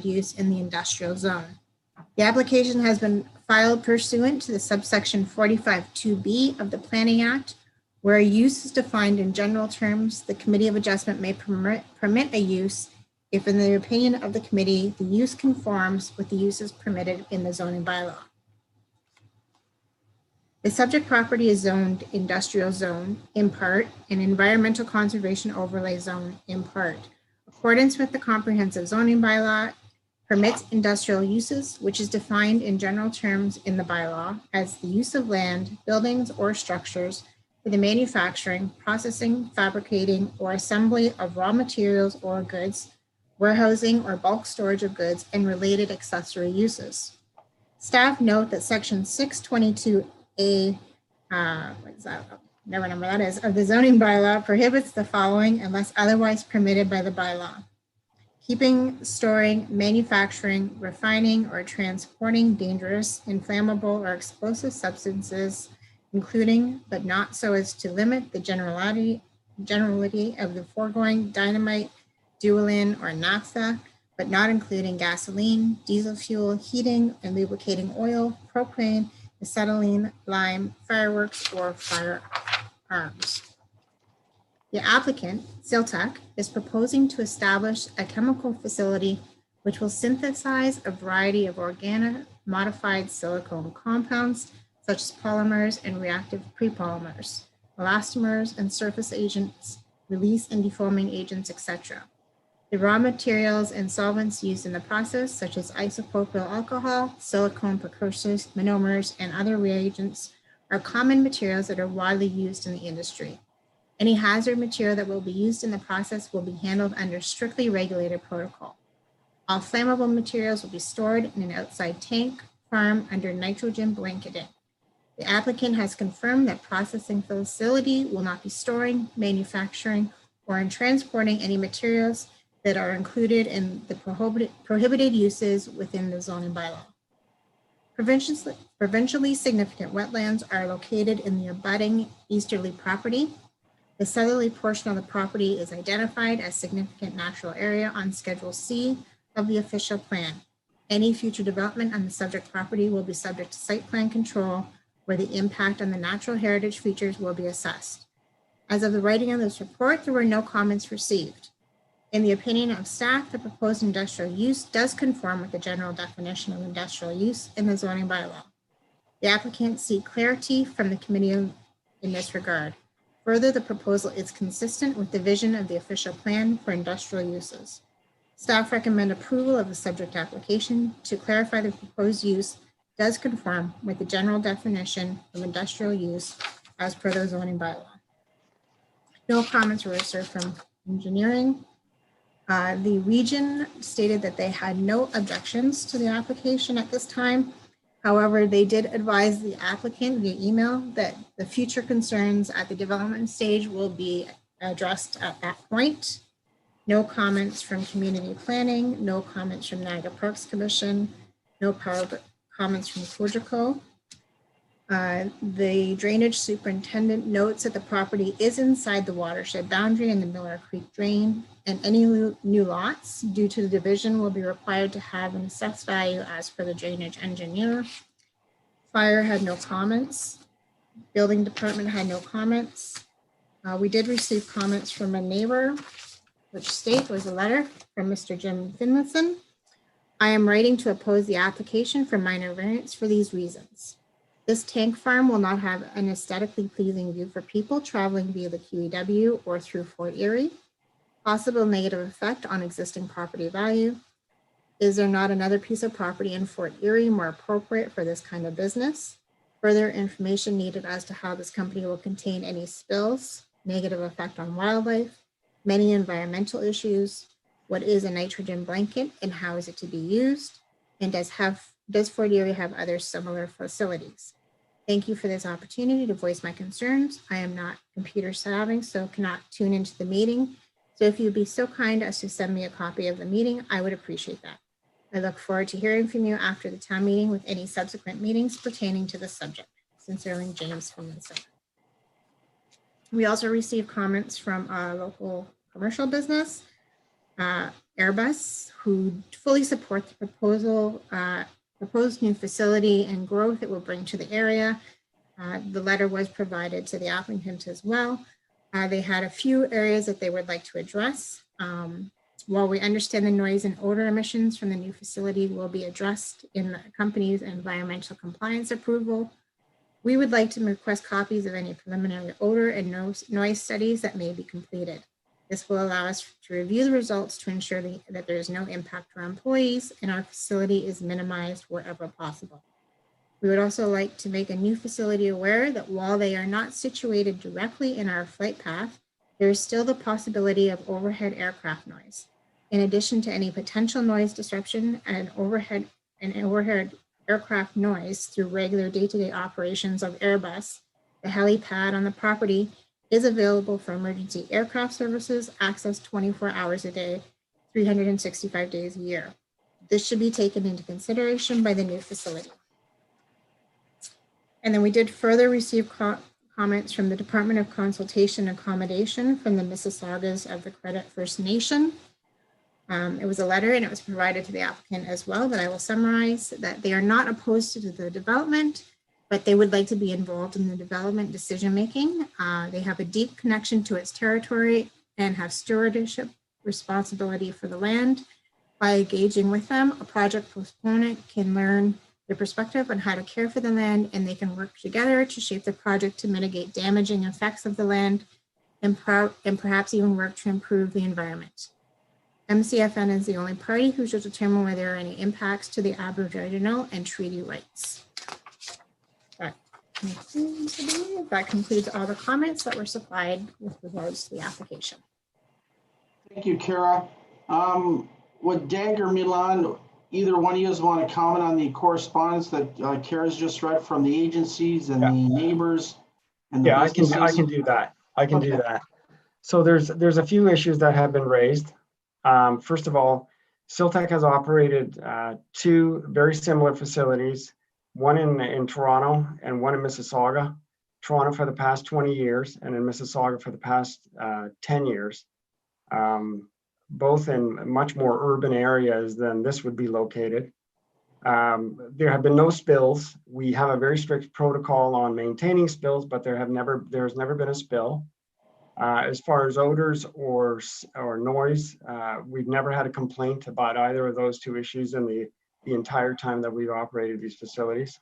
use in the industrial zone. The application has been filed pursuant to the subsection 45(2)(b) of the Planning Act, where a use is defined in general terms. The Committee of Adjustment may permit a use if, in the opinion of the committee, the use conforms with the uses permitted in the zoning bylaw. The subject property is zoned industrial zone in part and environmental conservation overlay zone in part. Accordance with the comprehensive zoning bylaw, permits industrial uses, which is defined in general terms in the bylaw as the use of land, buildings, or structures for the manufacturing, processing, fabricating, or assembly of raw materials or goods, warehousing or bulk storage of goods, and related accessory uses. Staff note that section 622A, what is that? Whatever number that is, of the zoning bylaw prohibits the following unless otherwise permitted by the bylaw: keeping, storing, manufacturing, refining, or transporting dangerous, inflammable, or explosive substances, including, but not so as to limit the generality of the foregoing dynamite, duolin, or naphtha, but not including gasoline, diesel fuel, heating and lubricating oil, propane, acetylene, lime, fireworks, or firearms. The applicant, Siltec, is proposing to establish a chemical facility which will synthesize a variety of organic modified silicone compounds, such as polymers and reactive prepolymers, elastomers and surface agents, release and defoaming agents, etc. The raw materials and solvents used in the process, such as isopropyl alcohol, silicone precursors, monomers, and other reagents, are common materials that are widely used in the industry. Any hazard material that will be used in the process will be handled under strictly regulated protocol. All flammable materials will be stored in an outside tank farm under nitrogen blanketing. The applicant has confirmed that processing facility will not be storing, manufacturing, or in transporting any materials that are included in the prohibited uses within the zoning bylaw. Provincially significant wetlands are located in the abutting easterly property. The southerly portion of the property is identified as significant natural area on Schedule C of the official plan. Any future development on the subject property will be subject to site plan control, where the impact on the natural heritage features will be assessed. As of the writing of this report, there were no comments received. In the opinion of staff, the proposed industrial use does conform with the general definition of industrial use in the zoning bylaw. The applicant seeks clarity from the committee in this regard. Further, the proposal is consistent with the vision of the official plan for industrial uses. Staff recommend approval of the subject application to clarify the proposed use does conform with the general definition of industrial use as per the zoning bylaw. No comments were received from engineering. The region stated that they had no objections to the application at this time. However, they did advise the applicant via email that the future concerns at the development stage will be addressed at that point. No comments from community planning, no comments from Niagara Parks Commission, no comments from Cogeco. The drainage superintendent notes that the property is inside the watershed boundary in the Miller Creek drain, and any new lots due to the division will be required to have an assessed value as per the drainage engineer. Fire had no comments. Building department had no comments. We did receive comments from a neighbor, which state was a letter from Mr. Jim Finlayson. I am writing to oppose the application for minor variance for these reasons. This tank farm will not have an aesthetically pleasing view for people traveling via the QEW or through Fort Erie. Possible negative effect on existing property value. Is there not another piece of property in Fort Erie more appropriate for this kind of business? Further information needed as to how this company will contain any spills, negative effect on wildlife, many environmental issues, what is a nitrogen blanket and how is it to be used, and does Fort Erie have other similar facilities? Thank you for this opportunity to voice my concerns. I am not computer savvy, so cannot tune into the meeting. So if you'd be so kind as to send me a copy of the meeting, I would appreciate that. I look forward to hearing from you after the town meeting with any subsequent meetings pertaining to the subject. Sincerely, James from Minnesota. We also received comments from a local commercial business, Airbus, who fully support the proposed new facility and growth it will bring to the area. The letter was provided to the applicant as well. They had a few areas that they would like to address. While we understand the noise and odor emissions from the new facility will be addressed in the company's environmental compliance approval, we would like to request copies of any preliminary odor and noise studies that may be completed. This will allow us to review the results to ensure that there is no impact to our employees and our facility is minimized wherever possible. We would also like to make a new facility aware that while they are not situated directly in our flight path, there is still the possibility of overhead aircraft noise. In addition to any potential noise disruption and overhead aircraft noise through regular day-to-day operations of Airbus, the helipad on the property is available for emergency aircraft services, access 24 hours a day, 365 days a year. This should be taken into consideration by the new facility. And then we did further receive comments from the Department of Consultation and Accommodation from the Mississaugas of the Credit First Nation. It was a letter and it was provided to the applicant as well, but I will summarize that they are not opposed to the development, but they would like to be involved in the development decision-making. They have a deep connection to its territory and have stewardship responsibility for the land. By engaging with them, a project proponent can learn their perspective on how to care for the land, and they can work together to shape the project to mitigate damaging effects of the land and perhaps even work to improve the environment. MCFN is the only party who should determine whether there are any impacts to the Aboriginal and treaty rights. That concludes all the comments that were supplied with regards to the application. Thank you, Kara. Would Dag or Milan, either one of you want to comment on the correspondence that Kara's just read from the agencies and the neighbors? And the I can do that. Do that. So there's a few issues that have been raised. First of all, Siltec has operated two very similar facilities, one in Toronto and one in Mississauga. Toronto for the past 20 years and in Mississauga for the past 10 years, both in much more urban areas than this would be located. There have been no spills. We have a very strict protocol on maintaining spills, but there's never been a spill. As far as odors or noise, we've never had a complaint about either of those two issues in the entire time that we've operated these facilities.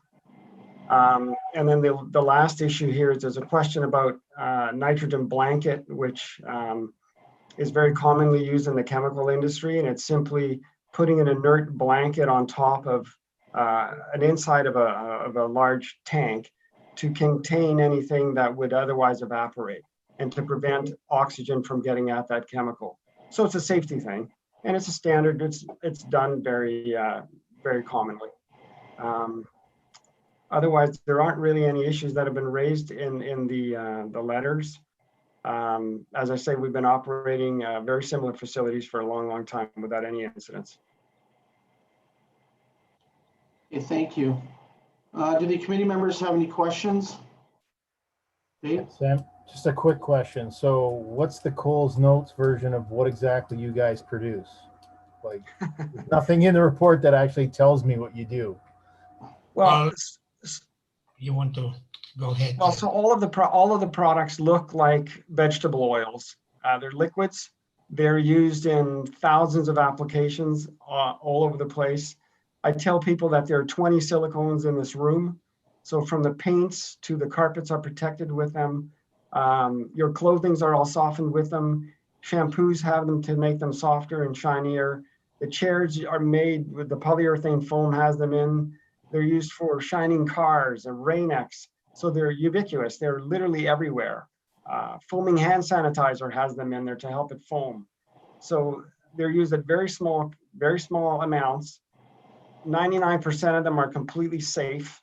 And then the last issue here is there's a question about nitrogen blanket, which is very commonly used in the chemical industry, and it's simply putting an inert blanket on top of an inside of a large tank to contain anything that would otherwise evaporate and to prevent oxygen from getting at that chemical. So it's a safety thing, and it's a standard. It's done very commonly. Otherwise, there aren't really any issues that have been raised in the letters. As I say, we've been operating very similar facilities for a long time without any incidents. Okay, thank you. Do the committee members have any questions? Dave? Sam, just a quick question. So what's the Coles Notes version of what exactly you guys produce? Like, there's nothing in the report that actually tells me what you do. Well, you want to go ahead? Well, so all of the products look like vegetable oils. They're liquids. They're used in thousands of applications all over the place. I tell people that there are 20 silicones in this room. So from the paints to the carpets are protected with them. Your clothings are all softened with them. Shampoos have them to make them softer and shinier. The chairs are made with the polyurethane foam has them in. They're used for shining cars and Rain-X. So they're ubiquitous. They're literally everywhere. Foaming hand sanitizer has them in there to help it foam. So they're used at very small amounts. 99% of them are completely safe.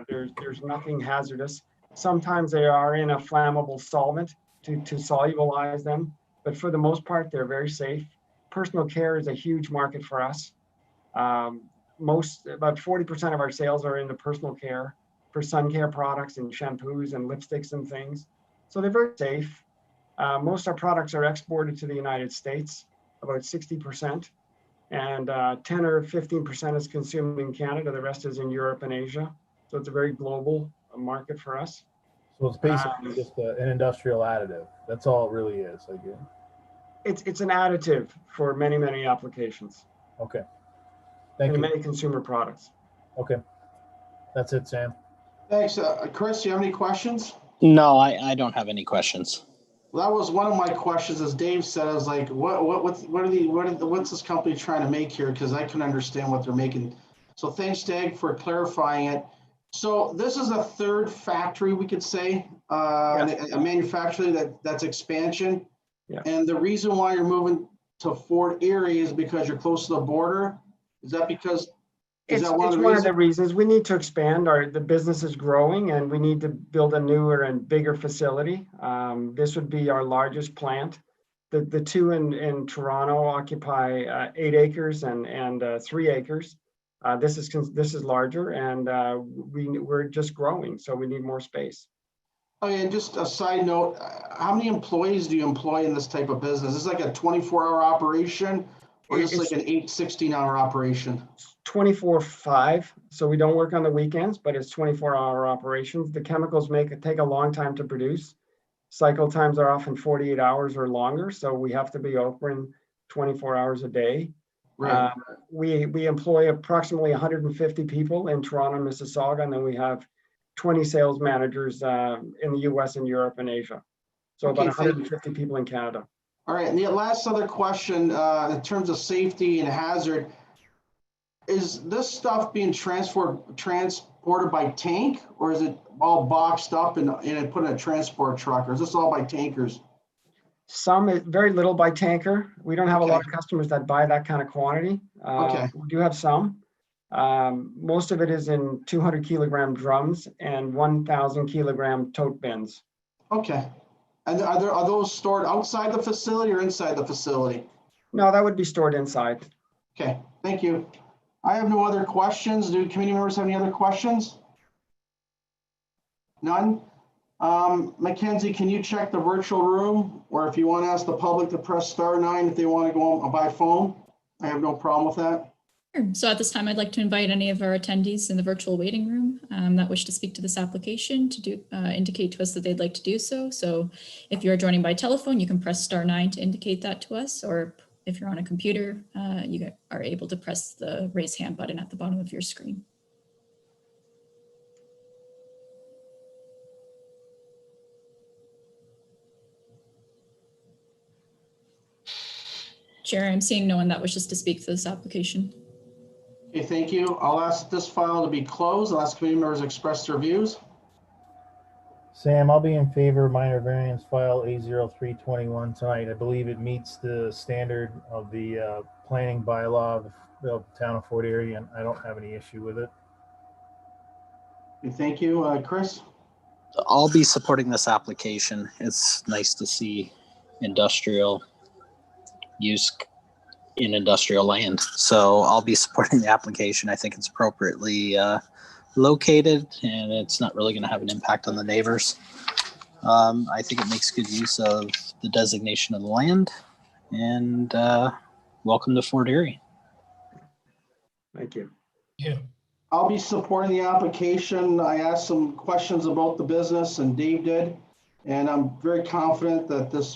There's nothing hazardous. Sometimes they are in a flammable solvent to solubilize them, but for the most part, they're very safe. Personal care is a huge market for us. About 40% of our sales are in the personal care for sun care products and shampoos and lipsticks and things. So they're very safe. Most of our products are exported to the United States, about 60%. And 10 or 15% is consumed in Canada. The rest is in Europe and Asia. So it's a very global market for us. So it's basically just an industrial additive. That's all it really is, I guess. It's an additive for many applications. Okay. Thank you. Many consumer products. Okay. That's it, Sam. Thanks. Chris, do you have any questions? No, I don't have any questions. Well, that was one of my questions, as Dave said. I was like, what's this company trying to make here? Because I couldn't understand what they're making. So thanks, Dave, for clarifying it. So this is a third factory, we could say, Yes. a manufacturing that's expansion. Yeah. And the reason why you're moving to Fort Erie is because you're close to the border? Is that because, is It's that one of the one of the reasons? reasons we need to expand. The business is growing and we need to build a newer and bigger facility. This would be our largest plant. The two in Toronto occupy 8 acres and 3 acres. This is larger and we're just growing, so we need more space. Oh, yeah, and just a side note, how many employees do you employ in this type of business? Is this like a 24-hour operation or is this It's like an 16-hour operation? 24/5, so we don't work on the weekends, but it's 24-hour operations. The chemicals take a long time to produce. Cycle times are often 48 hours or longer, so we have to be open 24 hours a day. Right. We employ approximately 150 people in Toronto, Mississauga, and then we have 20 sales managers in the US and Europe and Asia. So Okay, about thank you. 150 people in Canada. All right, and the last other question, in terms of safety and hazard, is this stuff being transported by tank, or is it all boxed up and put in a transport truck, or is this all by tankers? Very little by tanker. We don't have a Okay. lot of customers that buy that kind of quantity. Okay. We do have some. Most of it is in 200 kilogram drums and 1,000 kilogram tote bins. Okay. And are those stored outside the facility or inside the facility? No, that would be stored inside. Okay, thank you. I have no other questions. Do committee members have any other questions? None? Mackenzie, can you check the virtual room? Or if you want to ask the public to press *9 if they want to go by phone, I have no problem with that. Sure. So at this time, I'd like to invite any of our attendees in the virtual waiting room that wish to speak to this application to indicate to us that they'd like to do so. So if you're joining by telephone, you can press *9 to indicate that to us, or if you're on a computer, you are able to press the raise hand button at the bottom of your screen. Chair, I'm seeing no one that wishes to speak to this application. Okay, thank you. I'll ask this file to be closed. I'll ask committee members to express their views. Sam, I'll be in favor of minor variance file A0321 tonight. I believe it meets the standard of the planning bylaw of the town of Fort Erie, and I don't have any issue with it. Okay, thank you. Chris? I'll be supporting this application. It's nice to see industrial use in industrial land. So I'll be supporting the application. I think it's appropriately located and it's not really going to have an impact on the neighbors. I think it makes good use of the designation of the land, and welcome to Fort Erie. Thank you. Yeah. I'll be supporting the application. I asked some questions about the business and Dave did. And I'm very confident that this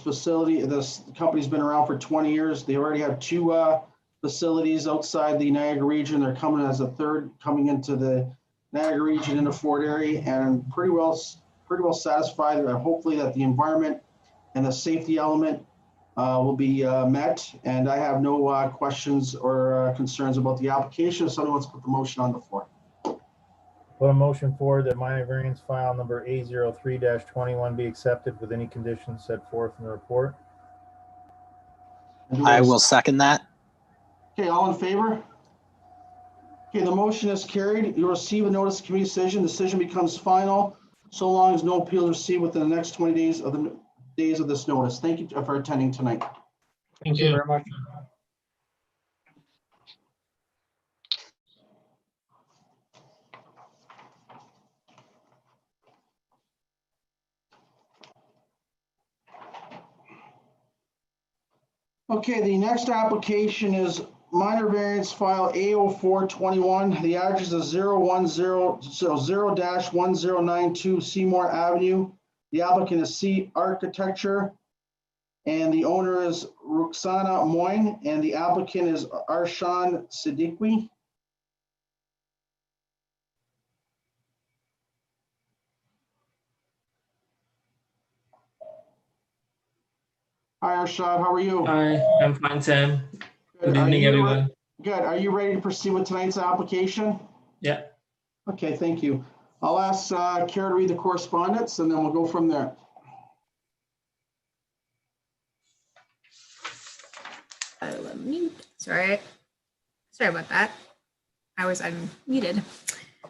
company's been around for 20 years. They already have 2 facilities outside the Niagara region. They're coming as a third, coming into the Niagara region into Fort Erie, and pretty well satisfied. Hopefully that the environment and the safety element will be met. And I have no questions or concerns about the application. If someone wants to put the motion on the floor. Put a motion forward that minor variance file number A03-21 be accepted with any conditions set forth in the report. I will second that. Okay, all in favor? Okay, the motion is carried. You'll receive a notice of committee decision. Decision becomes final so long as no appeal is received within the next 20 days of this notice. Thank you for attending tonight. Thank you very much. Okay, the next application is minor variance file A0421. The address is 0-1092 Seymour Avenue. The applicant is C Architecture, and the owner is Ruxana Moin, and the applicant is Arshan Siddiqui. Hi, Arshad. How are you? Hi, I'm fine, Sam. Good Are evening, you everyone. Good. Are you ready to proceed with tonight's application? Yeah. Okay, thank you. I'll ask Kara to read the correspondence and then we'll go from there. Sorry about that. I was unmuted.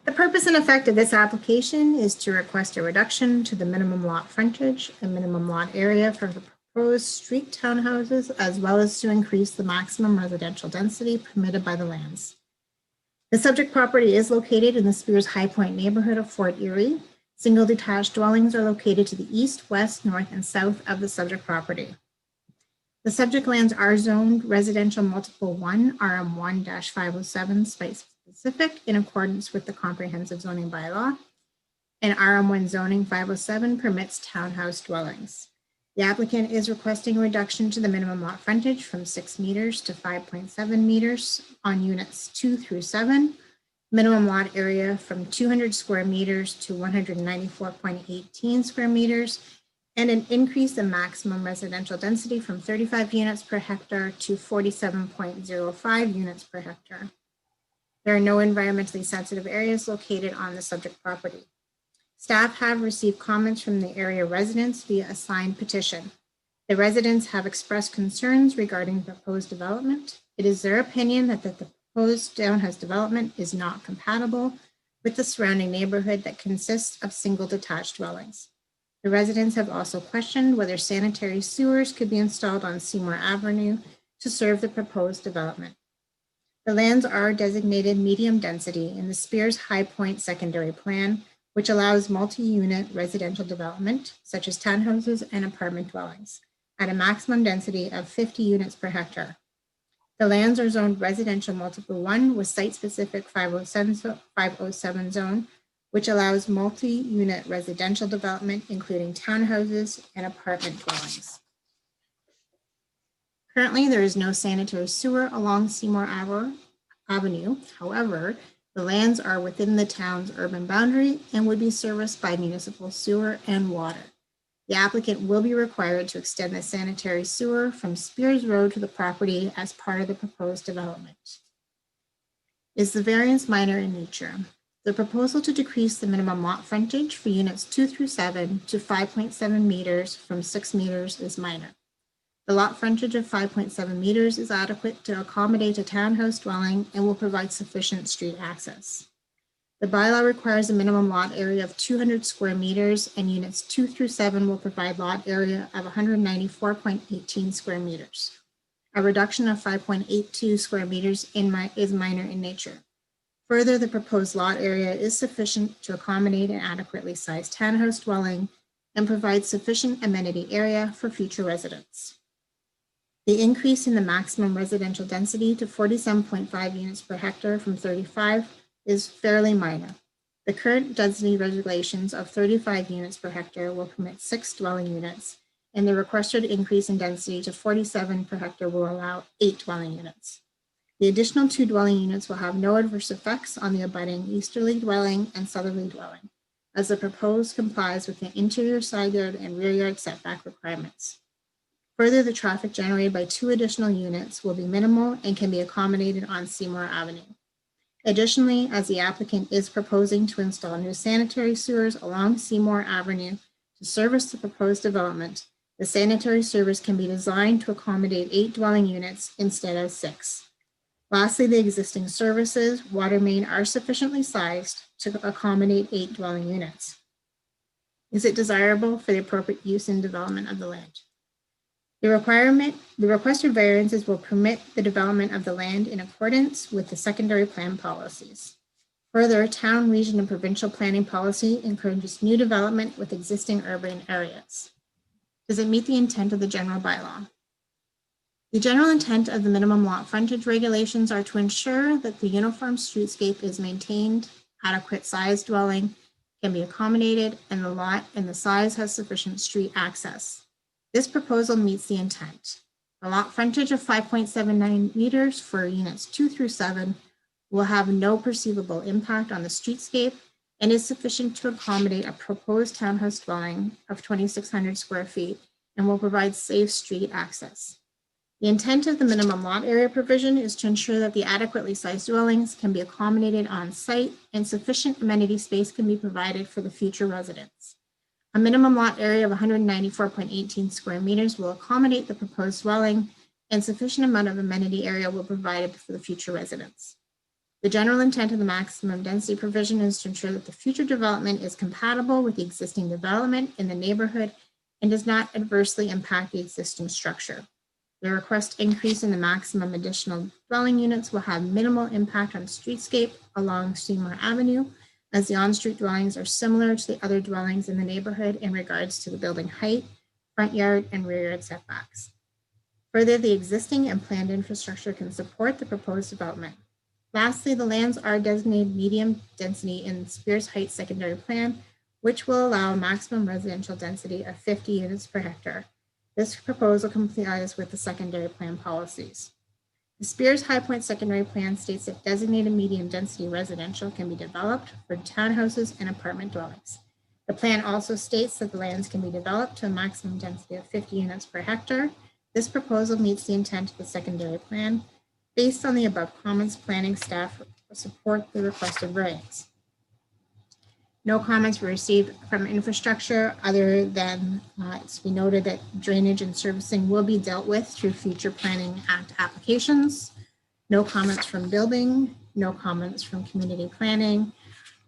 The purpose and effect of this application is to request a reduction to the minimum lot frontage and minimum lot area for the proposed street townhouses, as well as to increase the maximum residential density permitted by the lands. The subject property is located in the Spears High Point neighborhood of Fort Erie. Single detached dwellings are located to the east, west, north, and south of the subject property. The subject lands are zoned residential multiple 1 RM1-507 site specific in accordance with the comprehensive zoning bylaw, and RM1 zoning 507 permits townhouse dwellings. The applicant is requesting a reduction to the minimum lot frontage from 6 meters to 5.7 meters on units 2 through 7, minimum lot area from 200 square meters to 194.18 square meters, and an increase in maximum residential density from 35 units per hectare to 47.05 units per hectare. There are no environmentally sensitive areas located on the subject property. Staff have received comments from the area residents via a signed petition. The residents have expressed concerns regarding the proposed development. It is their opinion that the proposed townhouse development is not compatible with the surrounding neighborhood that consists of single detached dwellings. The residents have also questioned whether sanitary sewers could be installed on Seymour Avenue to serve the proposed development. The lands are designated medium density in the Spears High Point secondary plan, which allows multi-unit residential development, such as townhouses and apartment dwellings, at a maximum density of 50 units per hectare. The lands are zoned residential multiple 1 with site-specific 507 zone, which allows multi-unit residential development, including townhouses and apartment dwellings. Currently, there is no sanitary sewer along Seymour Avenue. However, the lands are within the town's urban boundary and would be serviced by municipal sewer and water. The applicant will be required to extend the sanitary sewer from Spears Road to the property as part of the proposed development. Is the variance minor in nature? The proposal to decrease the minimum lot frontage for units 2 through 7 to 5.7 meters from 6 meters is minor. The lot frontage of 5.7 meters is adequate to accommodate a townhouse dwelling and will provide sufficient street access. The bylaw requires a minimum lot area of 200 square meters, and units 2 through 7 will provide lot area of 194.18 square meters. A reduction of 5.82 square meters is minor in nature. Further, the proposed lot area is sufficient to accommodate an adequately sized townhouse dwelling and provide sufficient amenity area for future residents. The increase in the maximum residential density to 47.5 units per hectare from 35 is fairly minor. The current density regulations of 35 units per hectare will permit 6 dwelling units, and the requested increase in density to 47 per hectare will allow 8 dwelling units. The additional 2 dwelling units will have no adverse effects on the abutting easterly dwelling and southerly dwelling, as the proposed complies with the interior side yard and rear yard setback requirements. Further, the traffic generated by 2 additional units will be minimal and can be accommodated on Seymour Avenue. Additionally, as the applicant is proposing to install new sanitary sewers along Seymour Avenue to service the proposed development, the sanitary sewers can be designed to accommodate 8 dwelling units instead of 6. Lastly, the existing services, water main, are sufficiently sized to accommodate 8 dwelling units. Is it desirable for the appropriate use and development of the land? The requested variances will permit the development of the land in accordance with the secondary plan policies. Further, town, region, and provincial planning policy encourages new development with existing urban areas. Does it meet the intent of the general bylaw? The general intent of the minimum lot frontage regulations are to ensure that the uniform streetscape is maintained, adequate size dwelling can be accommodated, and the lot and the size has sufficient street access. This proposal meets the intent. The lot frontage of 5.79 meters for units 2 through 7 will have no perceivable impact on the streetscape and is sufficient to accommodate a proposed townhouse dwelling of 2,600 square feet and will provide safe street access. The intent of the minimum lot area provision is to ensure that the adequately sized dwellings can be accommodated on site and sufficient amenity space can be provided for the future residents. A minimum lot area of 194.18 square meters will accommodate the proposed dwelling, and sufficient amount of amenity area will be provided for the future residents. The general intent of the maximum density provision is to ensure that the future development is compatible with the existing development in the neighborhood and does not adversely impact the existing structure. The request increase in the maximum additional dwelling units will have minimal impact on streetscape along Seymour Avenue, as the on-street dwellings are similar to the other dwellings in the neighborhood in regards to the building height, front yard, and rear yard setbacks. Further, the existing and planned infrastructure can support the proposed development. Lastly, the lands are designated medium density in Spears Heights secondary plan, which will allow a maximum residential density of 50 units per hectare. This proposal complies with the secondary plan policies. The Spears High Point secondary plan states that designated medium density residential can be developed for townhouses and apartment dwellings. The plan also states that the lands can be developed to a maximum density of 50 units per hectare. This proposal meets the intent of the secondary plan. Based on the above comments, planning staff support the requested variance. No comments were received from infrastructure other than it's been noted that drainage and servicing will be dealt with through future Planning Act applications. No comments from building, no comments from community planning,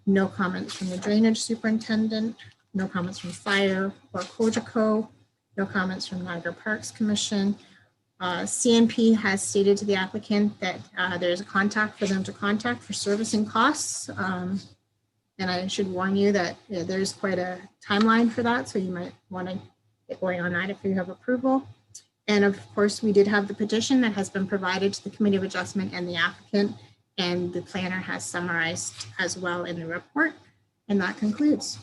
no comments from the drainage superintendent, no comments from fire or Cogeco, no comments from Niagara Parks Commission. CNP has stated to the applicant that there's a contact for them to contact for servicing costs. And I should warn you that there's quite a timeline for that, so you might want to get going on that if you have approval. And of course, we did have the petition that has been provided to the Committee of Adjustment and the applicant, and the planner has summarized as well in the report. And that concludes.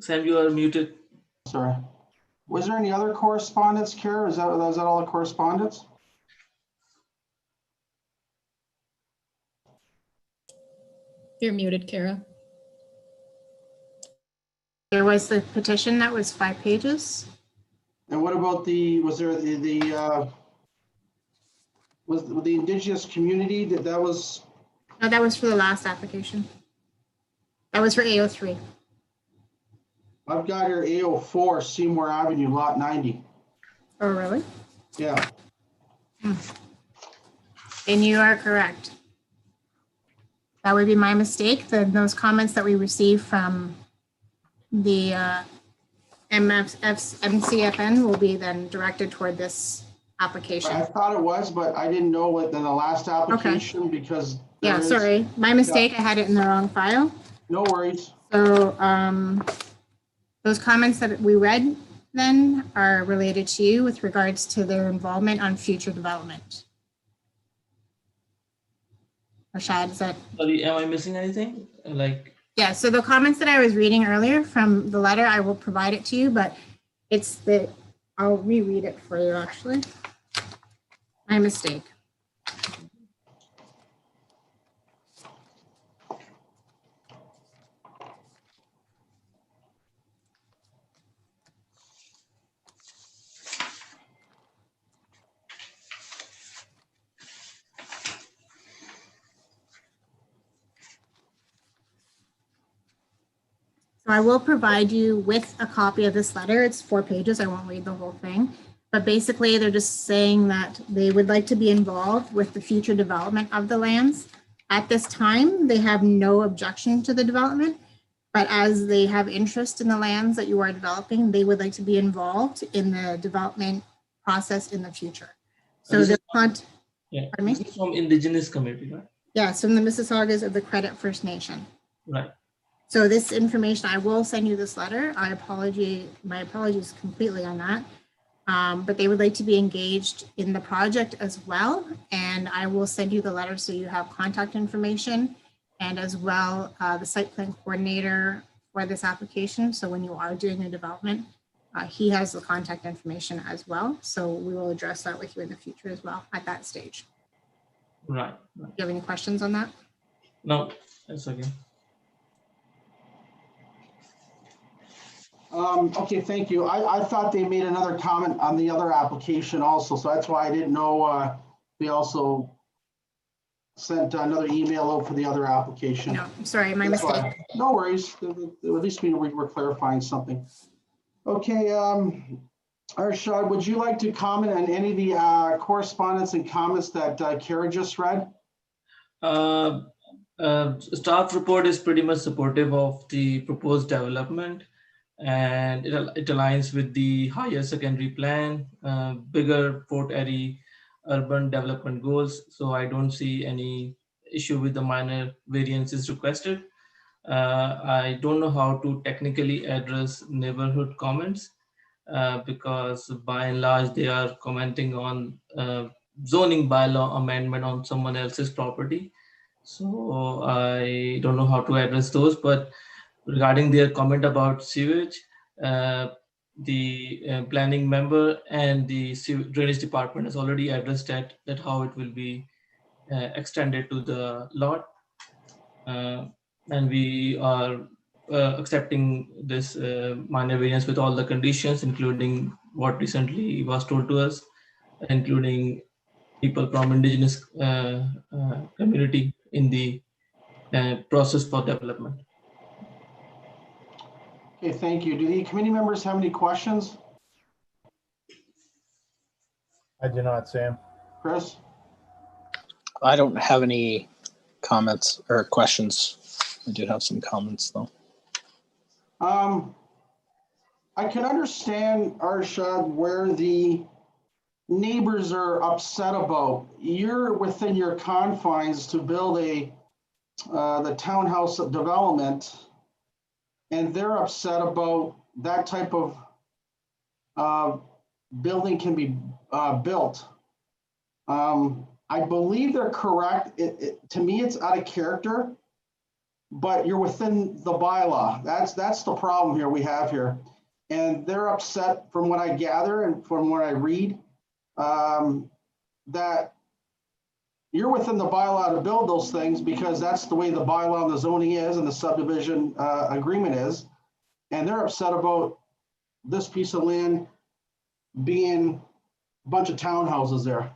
Sam, you are muted. Sorry. Was there any other correspondence, Kara? Was that all the correspondence? You're muted, Kara. There was the petition that was 5 pages. And what about was the indigenous community that was? No, that was for the last application. That was for AO3. I've got here AO4 Seymour Avenue, lot 90. Oh, really? Yeah. And you are correct. That would be my mistake. Those comments that we received from the MCFN will be then directed toward this application. I thought it was, but I didn't know what in the last application because. Yeah, sorry, my mistake. Yeah. I had it in the wrong file. No worries. So those comments that we read then are related to you with regards to their involvement on future development. Rashad, is that? Sorry, am I missing anything? Yeah, so the comments that I was reading earlier from the letter, I will provide it to you, but I'll reread it for you actually. My mistake. So I will provide you with a copy of this letter. It's 4 pages. I won't read the whole thing. But basically, they're just saying that they would like to be involved with the future development of the lands. At this time, they have no objection to the development. But as they have interest in the lands that you are developing, they would like to be involved in the development process in the future. So the pardon me? This is from Indigenous community, right? Yeah, from the Mississaugas of the Credit First Nation. Right. So this information, I will send you this letter. My apologies completely on that. But they would like to be engaged in the project as well. And I will send you the letter so you have contact information, and as well the site plan coordinator for this application. So when you are doing a development, he has the contact information as well. So we will address that with you in the future as well at that stage. Right. Do you have any questions on that? No, that's okay. Okay, thank you. I thought they made another comment on the other application also, so that's why I didn't know, they also sent another email out for the other application. No, I'm sorry, my That's mistake. why. No worries. At least we were clarifying something. Okay, Arshad, would you like to comment on any of the correspondence and comments that Kara just read? Staff report is pretty much supportive of the proposed development, and it aligns with the higher secondary plan, bigger Port Erie urban development goals. So I don't see any issue with the minor variances requested. I don't know how to technically address neighborhood comments because by and large they are commenting on zoning bylaw amendment on someone else's property. So I don't know how to address those, but regarding their comment about sewage, the planning member and the drainage department has already addressed that how it will be extended to the lot. And we are accepting this minor variance with all the conditions, including what recently was told to us, including people from indigenous community in the process for development. Okay, thank you. Do the committee members have any questions? I do not, Sam. Chris? I don't have any comments or questions. I do have some comments though. I can understand, Arshad, where the neighbors are upset about. You're within your confines to build the townhouse development, and they're upset about that type of building can be built. I believe they're correct. To me, it's out of character, but you're within the bylaw. That's the problem here we have here. And they're upset from what I gather and from what I read, that you're within the bylaw to build those things because that's the way the bylaw and the zoning is and the subdivision agreement is. And they're upset about this piece of land being a bunch of townhouses there.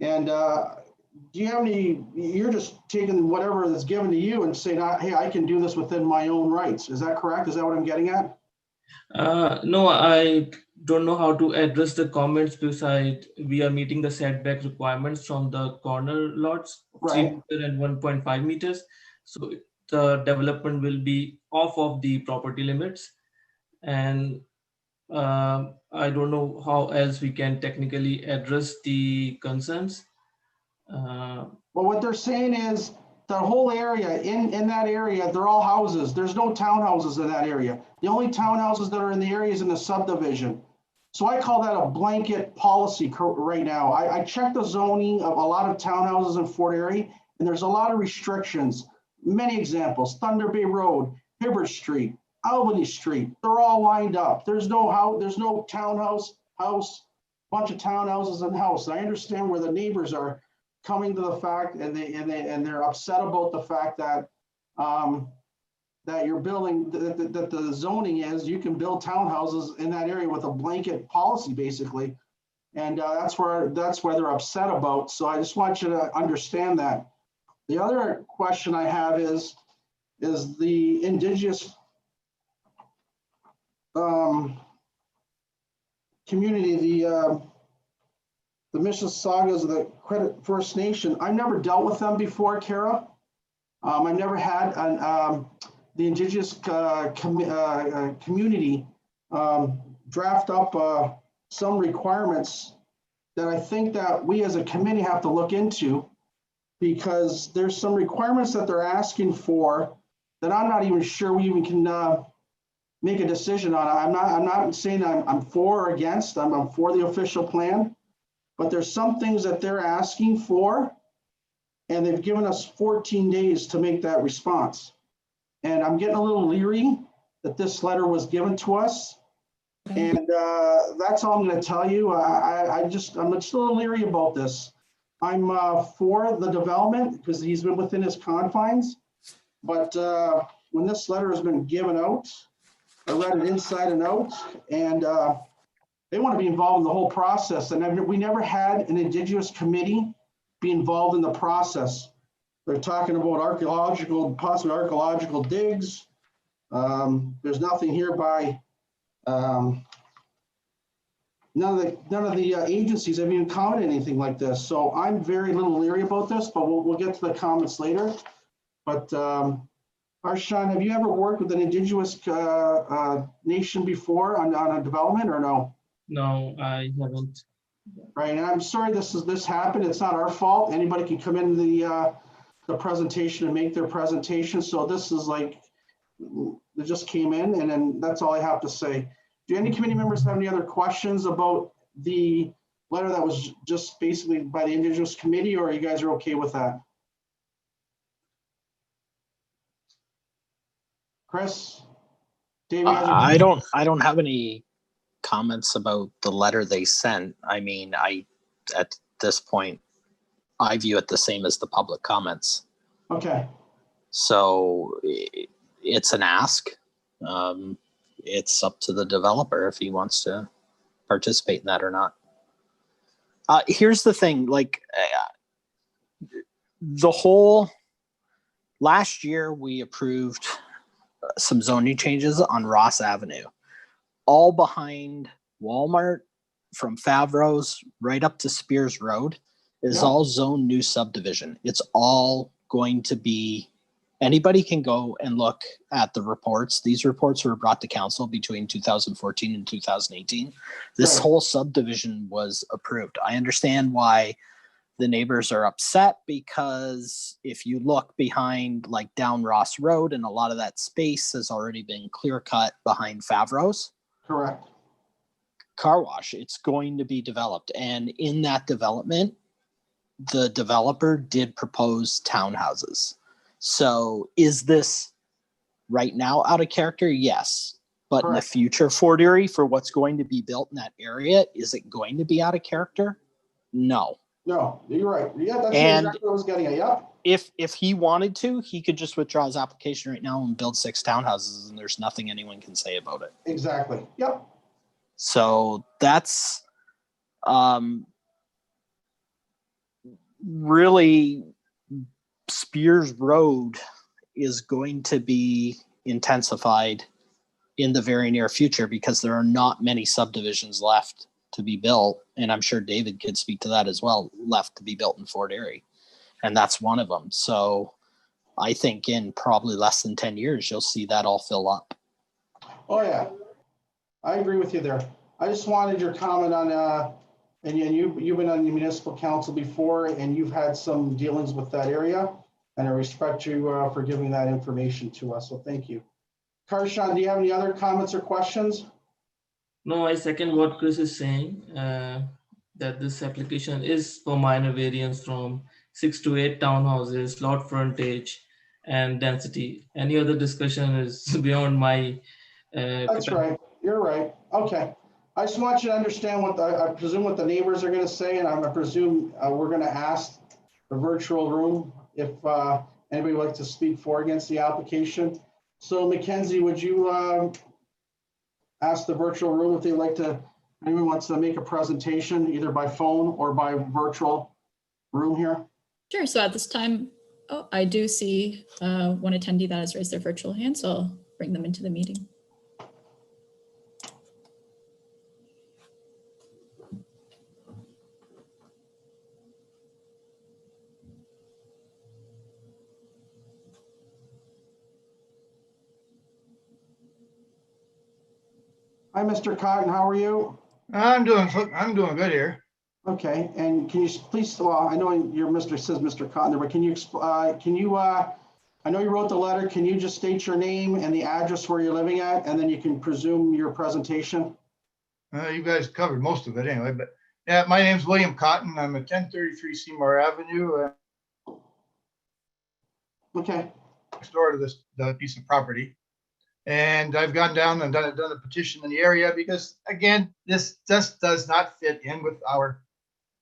And do you have any, you're just taking whatever that's given to you and saying, hey, I can do this within my own rights. Is that correct? Is that what I'm getting at? No, I don't know how to address the comments beside we are meeting the setback requirements from the corner lots, Right. 3 meter and 1.5 meters. So the development will be off of the property limits. And I don't know how else we can technically address the concerns. Well, what they're saying is the whole area, in that area, they're all houses. There's no townhouses in that area. The only townhouses that are in the area is in the subdivision. So I call that a blanket policy right now. I checked the zoning of a lot of townhouses in Fort Erie, and there's a lot of restrictions. Many examples: Thunder Bay Road, Hibbert Street, Albany Street. They're all lined up. There's no house, there's no townhouse, bunch of townhouses and house. I understand where the neighbors are coming to the fact, and they're upset about the fact that that you're building, that the zoning is you can build townhouses in that area with a blanket policy, basically, and that's where they're upset about. So I just want you to understand that. The other question I have is the indigenous community, the Mississaugas of the Credit First Nation. I've never dealt with them before, Kara. I've never had the Indigenous community draft up some requirements that I think that we as a committee have to look into, because there's some requirements that they're asking for that I'm not even sure we even can make a decision on. I'm not saying I'm for or against. I'm for the official plan. But there's some things that they're asking for, and they've given us 14 days to make that response. and I'm getting a little leery that this letter was given to us. And that's all I'm going to tell you. I'm just a little leery about this. I'm for the development because he's been within his confines. But when this letter has been given out, I read it inside and out, and they want to be involved in the whole process. And we never had an Indigenous committee be involved in the process. They're talking about possibly archaeological digs. There's nothing here by none of the agencies have even commented anything like this. So I'm very little leery about this, but we'll get to the comments later. But Arshan, have you ever worked with an Indigenous nation before on a development or no? No, I haven't. Right, and I'm sorry this happened. It's not our fault. Anybody can come in the presentation and make their presentation. So this is like, it just came in, and then that's all I have to say. Do any committee members have any other questions about the letter that was just basically by the Indigenous committee, or you guys are okay with that? Chris? Dave, I don't have any comments about the letter they sent. I mean, at this point, I view it the same as the public comments. Okay. So it's an ask. It's up to the developer if he wants to participate in that or not. Here's the thing, like the whole last year we approved some zoning changes on Ross Avenue, all behind Walmart from Favreau's right up to Spears Road is all zone new subdivision. It's all going to be, anybody can go and look at the reports. These reports were brought to council between 2014 and 2018. This whole subdivision was approved. I understand why the neighbors are upset, because if you look behind, like down Ross Road, and a lot of that space has already been clear cut behind Favreau's. Correct. Car wash, it's going to be developed. And in that development, the developer did propose townhouses. So is this right now out of character? Yes. But in the future, Fort Erie, for what's going to be built in that area, is it going to be out of character? No. No, you're right. Yeah, that's exactly what I was getting at. Yep. If he wanted to, he could just withdraw his application right now and build 6 townhouses, and there's nothing anyone can say about it. Exactly. Yep. So that's really, Spears Road is going to be intensified in the very near future because there are not many subdivisions left to be built. And I'm sure David could speak to that as well, left to be built in Fort Erie. And that's one of them. So I think in probably less than 10 years, you'll see that all fill up. Oh yeah, I agree with you there. I just wanted your comment on, and you've been on the municipal council before, and you've had some dealings with that area, and I respect you for giving that information to us. So thank you. Karshan, do you have any other comments or questions? No, I second what Chris is saying, that this application is for minor variance from 6 to 8 townhouses, lot frontage, and density. Any other discussion is beyond my. That's right. You're right. Okay. I just want you to understand what I presume what the neighbors are going to say, and I'm going to presume we're going to ask the virtual room if anybody would like to speak for or against the application. So Mackenzie, would you ask the virtual room if they'd like to, anyone wants to make a presentation either by phone or by virtual room here? Sure. So at this time, I do see one attendee that has raised their virtual hand, so I'll bring them into the meeting. Hi, Mr. Cotton. How are you? I'm doing good here. Okay, and can you please? Well, I know your says Mr. Cotton, but can you? I know you wrote the letter. Can you just state your name and the address where you're living at, and then you can presume your presentation? You guys covered most of it anyway. But yeah, my name's William Cotton. I'm at 1033 Seymour Avenue. Okay. next door to the piece of property. And I've gone down and done a petition in the area because, again, this just does not fit in with our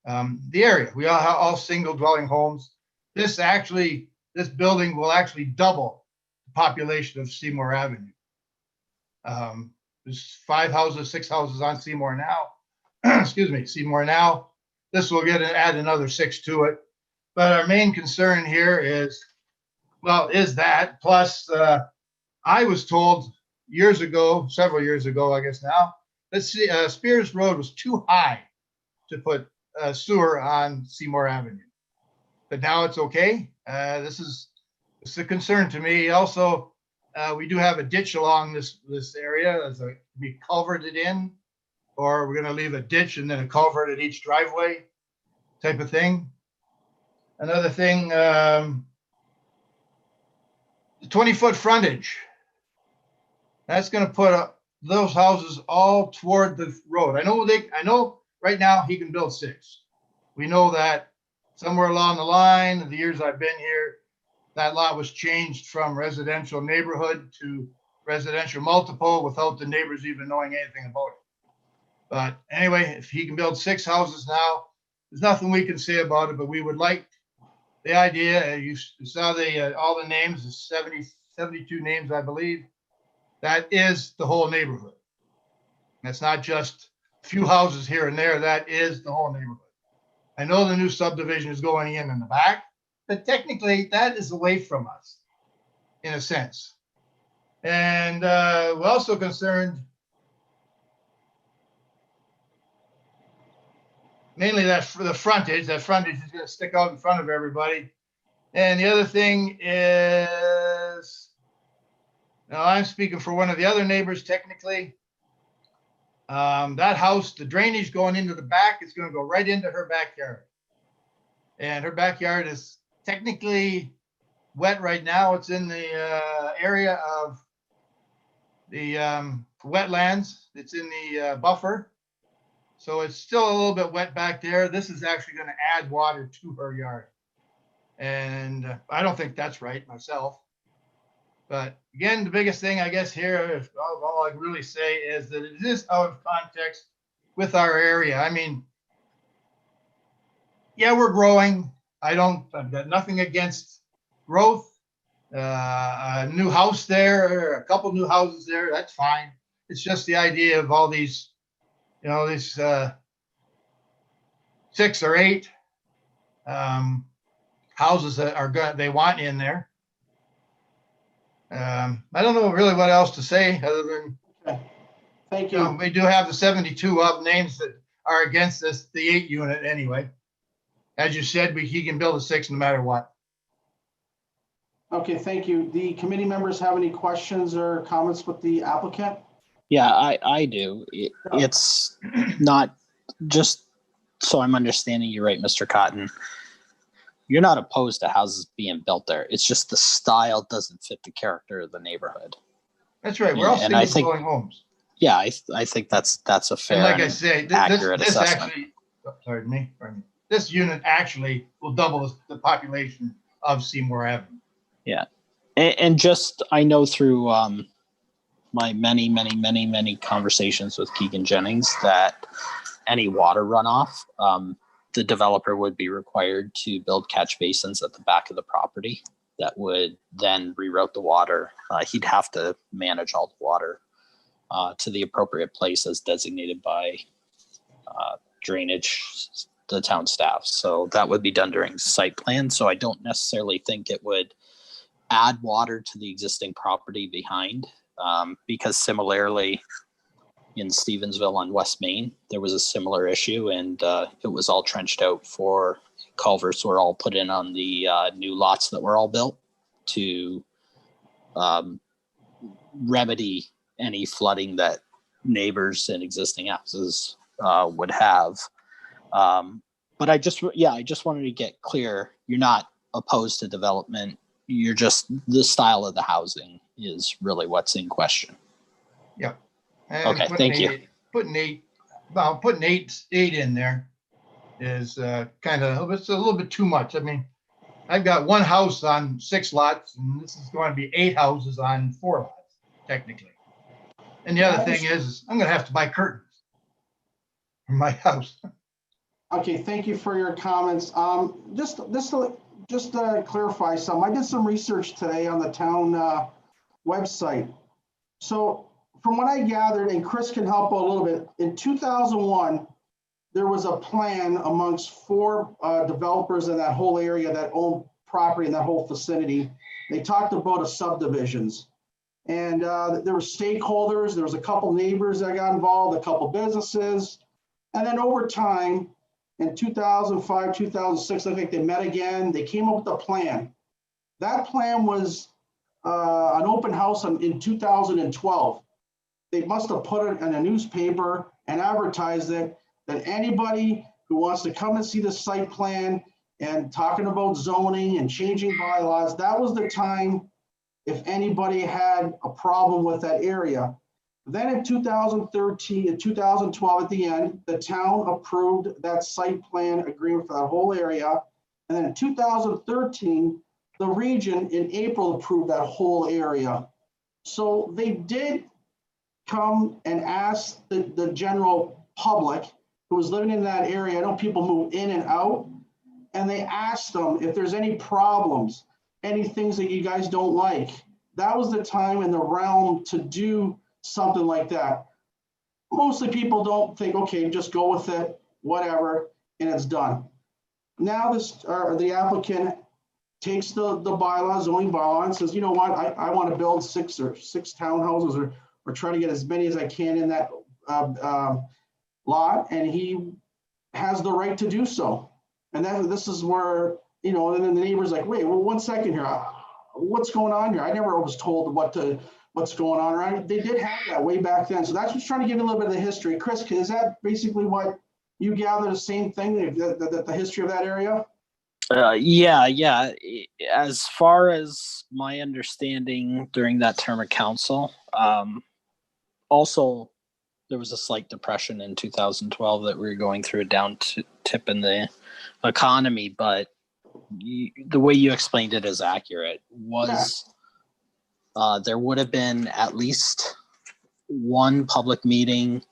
the area. We all have all single dwelling homes. This building will actually double the population of Seymour Avenue. There's 5 houses, 6 houses on Seymour now. Excuse me, Seymour now. This will add another 6 to it. But our main concern here is that plus I was told years ago, several years ago, I guess now, that Spears Road was too high to put sewer on Seymour Avenue. But now it's okay. This is a concern to me. Also, we do have a ditch along this area. We culverted in, or we're going to leave a ditch and then a culvert at each driveway type of thing. Another thing, the 20-foot frontage. That's going to put those houses all toward the road. I know right now he can build 6. We know that somewhere along the line, in the years I've been here, that lot was changed from residential neighborhood to residential multiple without the neighbors even knowing anything about it. But anyway, if he can build 6 houses now, there's nothing we can say about it, but we would like the idea. You saw all the names, the 72 names, I believe. That is the whole neighborhood. That's not just a few houses here and there. That is the whole neighborhood. I know the new subdivision is going in the back, but technically that is away from us in a sense. And we're also concerned mainly that for the frontage. That frontage is going to stick out in front of everybody. And the other thing is, now I'm speaking for one of the other neighbors technically. That house, the drainage going into the back is going to go right into her backyard. And her backyard is technically wet right now. It's in the area of the wetlands. It's in the buffer. So it's still a little bit wet back there. This is actually going to add water to her yard. And I don't think that's right myself. But again, the biggest thing I guess here, all I can really say is that it is out of context with our area. I mean, yeah, we're growing. I've got nothing against growth. A new house there, a couple new houses there, that's fine. It's just the idea of all these, these 6 or 8 houses that they want in there. I don't know really what else to say other than, Thank you. We do have the 72 of names that are against this, the 8 unit anyway. As you said, he can build a 6 no matter what. Okay, thank you. The committee members have any questions or comments with the applicant? Yeah, I do. It's not just so I'm understanding you right, Mr. Cotton. You're not opposed to houses being built there. It's just the style doesn't fit the character of the neighborhood. That's right. We're all single dwelling homes. Yeah, I think that's a fair and like I say, accurate this assessment. actually, pardon me. This unit actually will double the population of Seymour Avenue. Yeah, and just I know through my many conversations with Keegan Jennings that any water runoff, the developer would be required to build catch basins at the back of the property that would then reroute the water. He'd have to manage all the water to the appropriate place as designated by drainage, the town staff. So that would be done during site plan. So I don't necessarily think it would add water to the existing property behind, because similarly in Stevensville on West Main, there was a similar issue, and it was all trenched out for culverts were all put in on the new lots that were all built to remedy any flooding that neighbors and existing houses would have. But I just wanted to get clear. You're not opposed to development. You're just the style of the housing is really what's in question. Yeah. And okay. Thank you. Putting eight in there is it's a little bit too much. I mean, I've got one house on 6 lots, and this is going to be 8 houses on 4 lots, technically. And the other thing is I'm gonna have to buy curtains for my house. Okay, thank you for your comments. Just to clarify some, I did some research today on the town website. So from what I gathered, and Chris can help a little bit, in 2001, there was a plan amongst 4 developers in that whole area that owned property in that whole vicinity. They talked about a subdivisions. And there were stakeholders, there was a couple neighbors that got involved, a couple businesses. And then over time, in 2005, 2006, I think they met again. They came up with a plan. That plan was an open house in 2012. They must have put it in a newspaper and advertised it, that anybody who wants to come and see the site plan and talking about zoning and changing bylaws, that was the time if anybody had a problem with that area. Then in 2013 and 2012 at the end, the town approved that site plan agreement for that whole area. And then in 2013, the region in April approved that whole area. So they did come and ask the general public who was living in that area. I know people move in and out, and they asked them if there's any problems, any things that you guys don't like. That was the time in the realm to do something like that. Mostly people don't think, okay, just go with it, whatever, and it's done. Now the applicant takes the bylaws, zoning bylaw, and says, you know what, I want to build 6 townhouses or try to get as many as I can in that lot, and he has the right to do so. And then this is where, you know, and then the neighbor's like, wait, well, 1 second here, what's going on here? I never was told what's going on, right? They did have that way back then. So that's just trying to give you a little bit of the history. Chris, is that basically what you gather, the same thing, the history of that area? Yeah. As far as my understanding during that term of council, also there was a slight depression in 2012 that we were going through a down tip in the economy, but the way you explained it is accurate. There would have been at least 1 public meeting.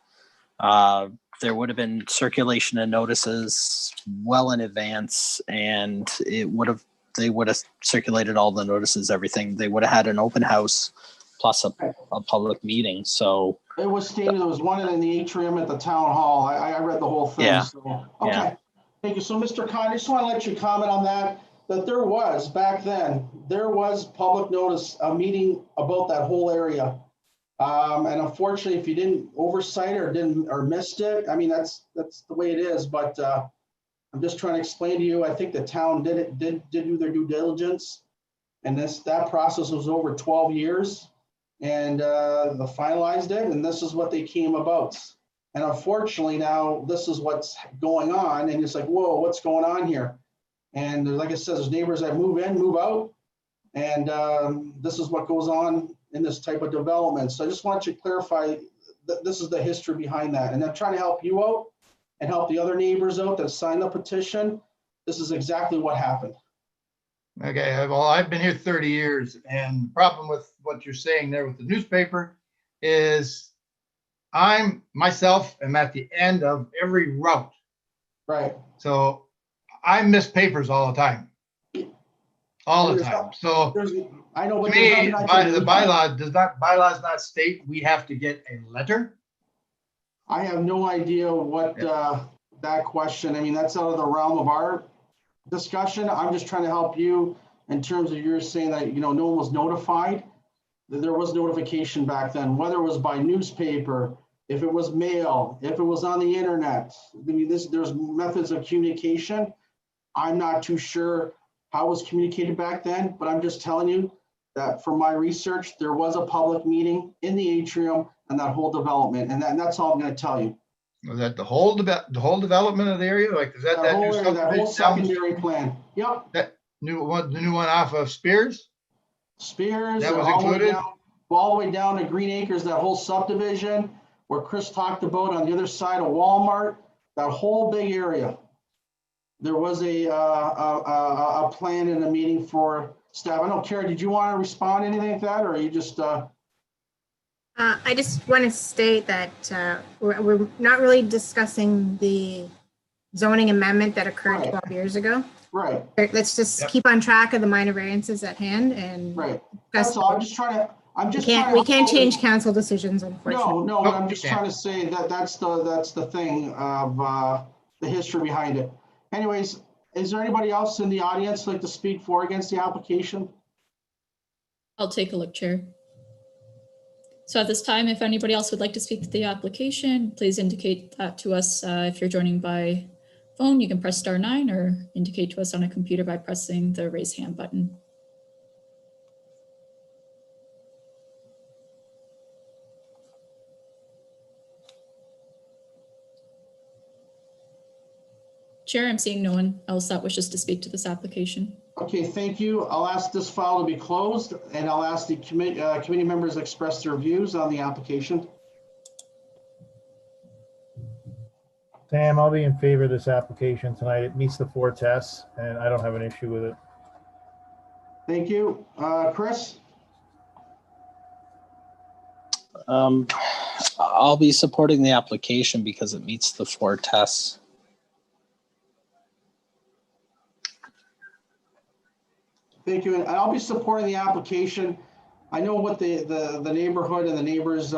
There would have been circulation of notices well in advance, and they would have circulated all the notices, everything. They would have had an open house plus a public meeting. So it was stated there was one in the atrium at the town hall. I read the whole thing. Yeah. So, okay. Thank you. So Mr. Khan, I just want to let you comment on that there was back then, there was public notice, a meeting about that whole area. And unfortunately, if you didn't oversight it or missed it, I mean, that's the way it is. But I'm just trying to explain to you, I think the town did do their due diligence. And that process was over 12 years. And they finalized it, and this is what they came about. And unfortunately now this is what's going on, and it's like, whoa, what's going on here? And like I said, there's neighbors that move in, move out, and this is what goes on in this type of development. So I just want you to clarify that this is the history behind that. And I'm trying to help you out and help the other neighbors out that signed the petition. This is exactly what happened. Okay, well, I've been here 30 years, and the problem with what you're saying there with the newspaper is I'm myself am at the end of every route. Right. So I miss papers all the time. All the time. So I know what to me, the bylaws not state we have to get a letter. I have no idea what that question, I mean, that's out of the realm of our discussion. I'm just trying to help you in terms of you're saying that, you know, no one was notified. There was notification back then, whether it was by newspaper, if it was mail, if it was on the internet. I mean, there's methods of communication. I'm not too sure how it was communicated back then, but I'm just telling you that from my research, there was a public meeting in the atrium and that whole development, and that's all I'm going to tell you. Was that the whole development of the area? Like, is that whole secondary plan? Yep. That the new one off of Spears? Spears. That was included? All the way down to Green Acres, that whole subdivision where Chris talked about on the other side of Walmart, that whole big area. there was a plan in a meeting for staff. I don't care. Did you want to respond to anything like that, or are you just? I just want to state that we're not really discussing the zoning amendment that occurred Right. 12 years ago. Right. Let's just keep on track of the minor variances at hand and. Right. That's all. I'm just trying to. We can't change council decisions, unfortunately. No, Nope, I'm you just can't. trying to say that that's the thing of the history behind it. Anyways, is there anybody else in the audience like to speak for or against the application? I'll take a look, Chair. So at this time, if anybody else would like to speak to the application, please indicate that to us. If you're joining by phone, you can press *9 or indicate to us on a computer by pressing the raise hand button. Chair, I'm seeing no one else that wishes to speak to this application. Okay, thank you. I'll ask this file to be closed, and I'll ask the committee members to express their views on the application. Sam, I'll be in favor of this application tonight. It meets the 4 tests, and I don't have an issue with it. Thank you. Chris? I'll be supporting the application because it meets the 4 tests. Thank you. And I'll be supporting the application. I know what the neighborhood and the neighbors'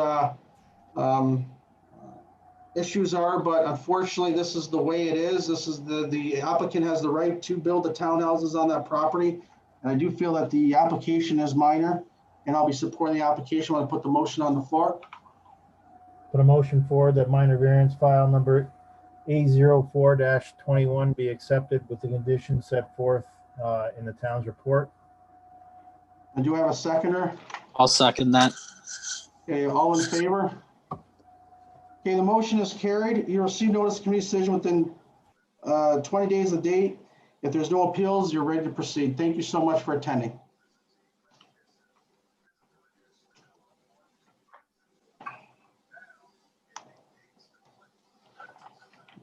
issues are, but unfortunately, this is the way it is. This is the applicant has the right to build the townhouses on that property. And I do feel that the application is minor, and I'll be supporting the application when I put the motion on the floor. Put a motion forward that minor variance file number A04-21 be accepted with the conditions set forth in the town's report. I do have a seconder. I'll second that. Okay, all in favor? Okay, the motion is carried. You receive notice of committee decision within 20 days of date. If there's no appeals, you're ready to proceed. Thank you so much for attending.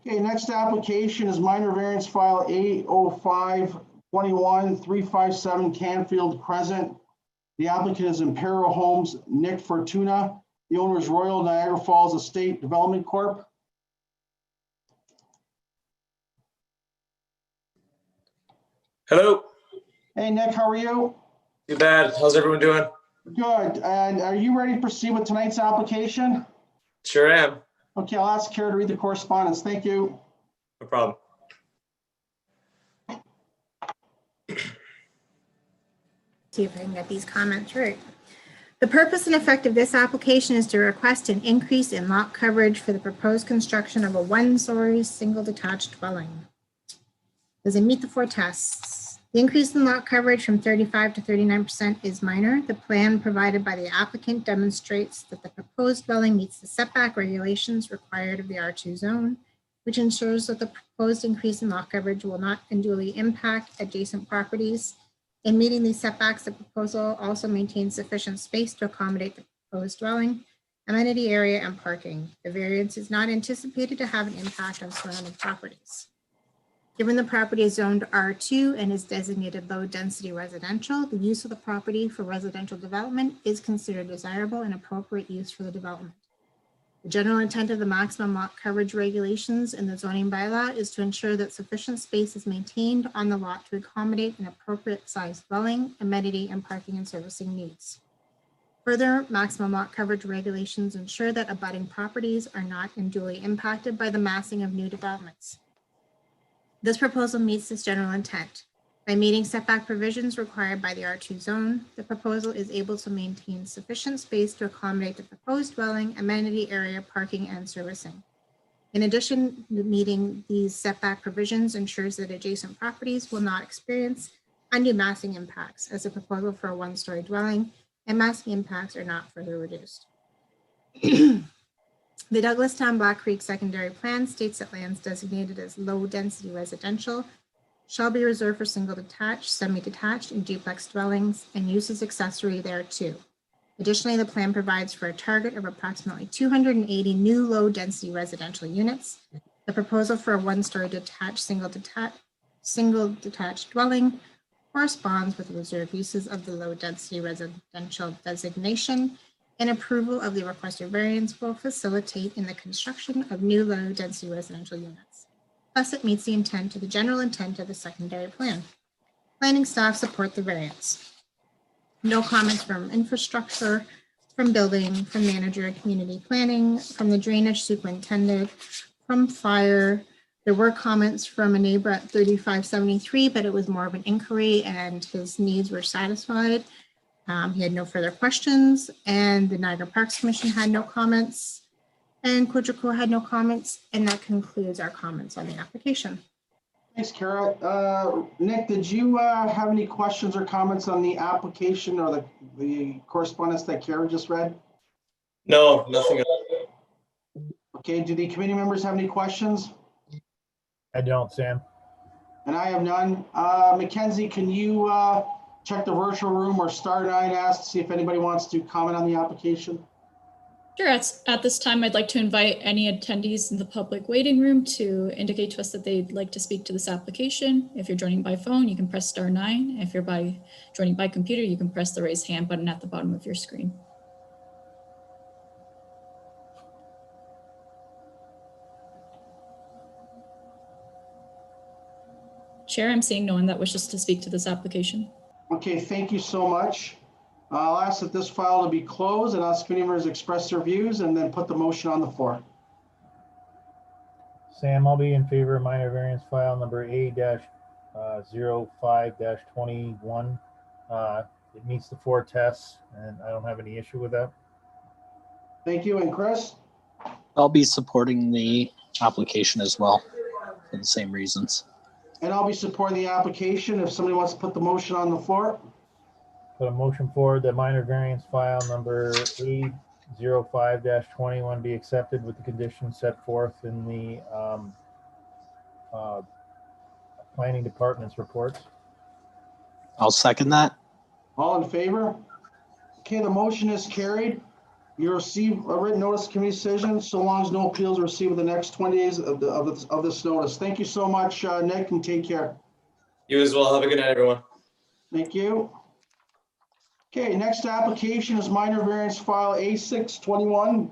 Okay, next application is minor variance file A05-21-357 Canfield Crescent. The applicant is Imperial Homes, Nick Fortuna. The owner is Royal Niagara Falls Estate Development Corp. Hello. Hey, Nick, how are you? Too bad. How's everyone doing? Good. And are you ready to proceed with tonight's application? Sure am. Okay, I'll ask Kara to read the correspondence. Thank you. No problem. See if I can get these comments right. The purpose and effect of this application is to request an increase in lot coverage for the proposed construction of a 1-story single detached dwelling. Does it meet the 4 tests? The increase in lot coverage from 35 to 39% is minor. The plan provided by the applicant demonstrates that the proposed dwelling meets the setback regulations required of the R2 zone, which ensures that the proposed increase in lot coverage will not unduly impact adjacent properties. In meeting these setbacks, the proposal also maintains sufficient space to accommodate the proposed dwelling, amenity area, and parking. The variance is not anticipated to have an impact on surrounding properties. Given the property is zoned R2 and is designated low-density residential, the use of the property for residential development is considered desirable and appropriate use for the development. The general intent of the maximum lot coverage regulations in the zoning bylaw is to ensure that sufficient space is maintained on the lot to accommodate an appropriate size dwelling, amenity, and parking and servicing needs. Further, maximum lot coverage regulations ensure that abutting properties are not unduly impacted by the massing of new developments. This proposal meets this general intent. By meeting setback provisions required by the R2 zone, the proposal is able to maintain sufficient space to accommodate the proposed dwelling, amenity area, parking, and servicing. In addition, meeting these setback provisions ensures that adjacent properties will not experience undue massing impacts as a proposal for a 1-story dwelling, and massing impacts are not further reduced. The Douglastown Black Creek secondary plan states that lands designated as low-density residential shall be reserved for single detached, semi-detached, and duplex dwellings and uses accessory thereto. Additionally, the plan provides for a target of approximately 280 new low-density residential units. The proposal for a 1-story detached, single detached single detached dwelling corresponds with the reserved uses of the low-density residential designation, and approval of the requested variance will facilitate in the construction of new low-density residential units. Thus, it meets the intent of the general intent of the secondary plan. Planning staff support the variance. No comments from infrastructure, from building, from manager, community planning, from the drainage superintendent, from fire. There were comments from a neighbor at 3573, but it was more of an inquiry and his needs were satisfied. He had no further questions, and the Niagara Parks Commission had no comments, and Quadrico had no comments, and that concludes our comments on the application. Thanks, Kara. Nick, did you have any questions or comments on the application or the correspondence that Kara just read? No, nothing. Okay, do the committee members have any questions? I don't, Sam. And I have none. Mackenzie, can you check the virtual room or star 9 ask to see if anybody wants to comment on the application? Sure. At this time, I'd like to invite any attendees in the public waiting room to indicate to us that they'd like to speak to this application. If you're joining by phone, you can press star 9. If you're joining by computer, you can press the raise hand button at the bottom of your screen. Chair, I'm seeing no one that wishes to speak to this application. Okay, thank you so much. I'll ask that this file to be closed and ask committee members express their views and then put the motion on the floor. Sam, I'll be in favor of minor variance file number A-05-21. It meets the 4 tests and I don't have any issue with that. Thank you. And Chris? I'll be supporting the application as well for the same reasons. And I'll be supporting the application. If somebody wants to put the motion on the floor. Put a motion forward that minor variance file number A-05-21 be accepted with the conditions set forth in the planning department's reports. I'll second that. All in favor? Okay, the motion is carried. You receive a written notice of committee decision so long as no appeals are received within the next 20 days of this notice. Thank you so much, Nick, and take care. You as well. Have a good night, everyone. Thank you. Okay, next application is minor variance file A621.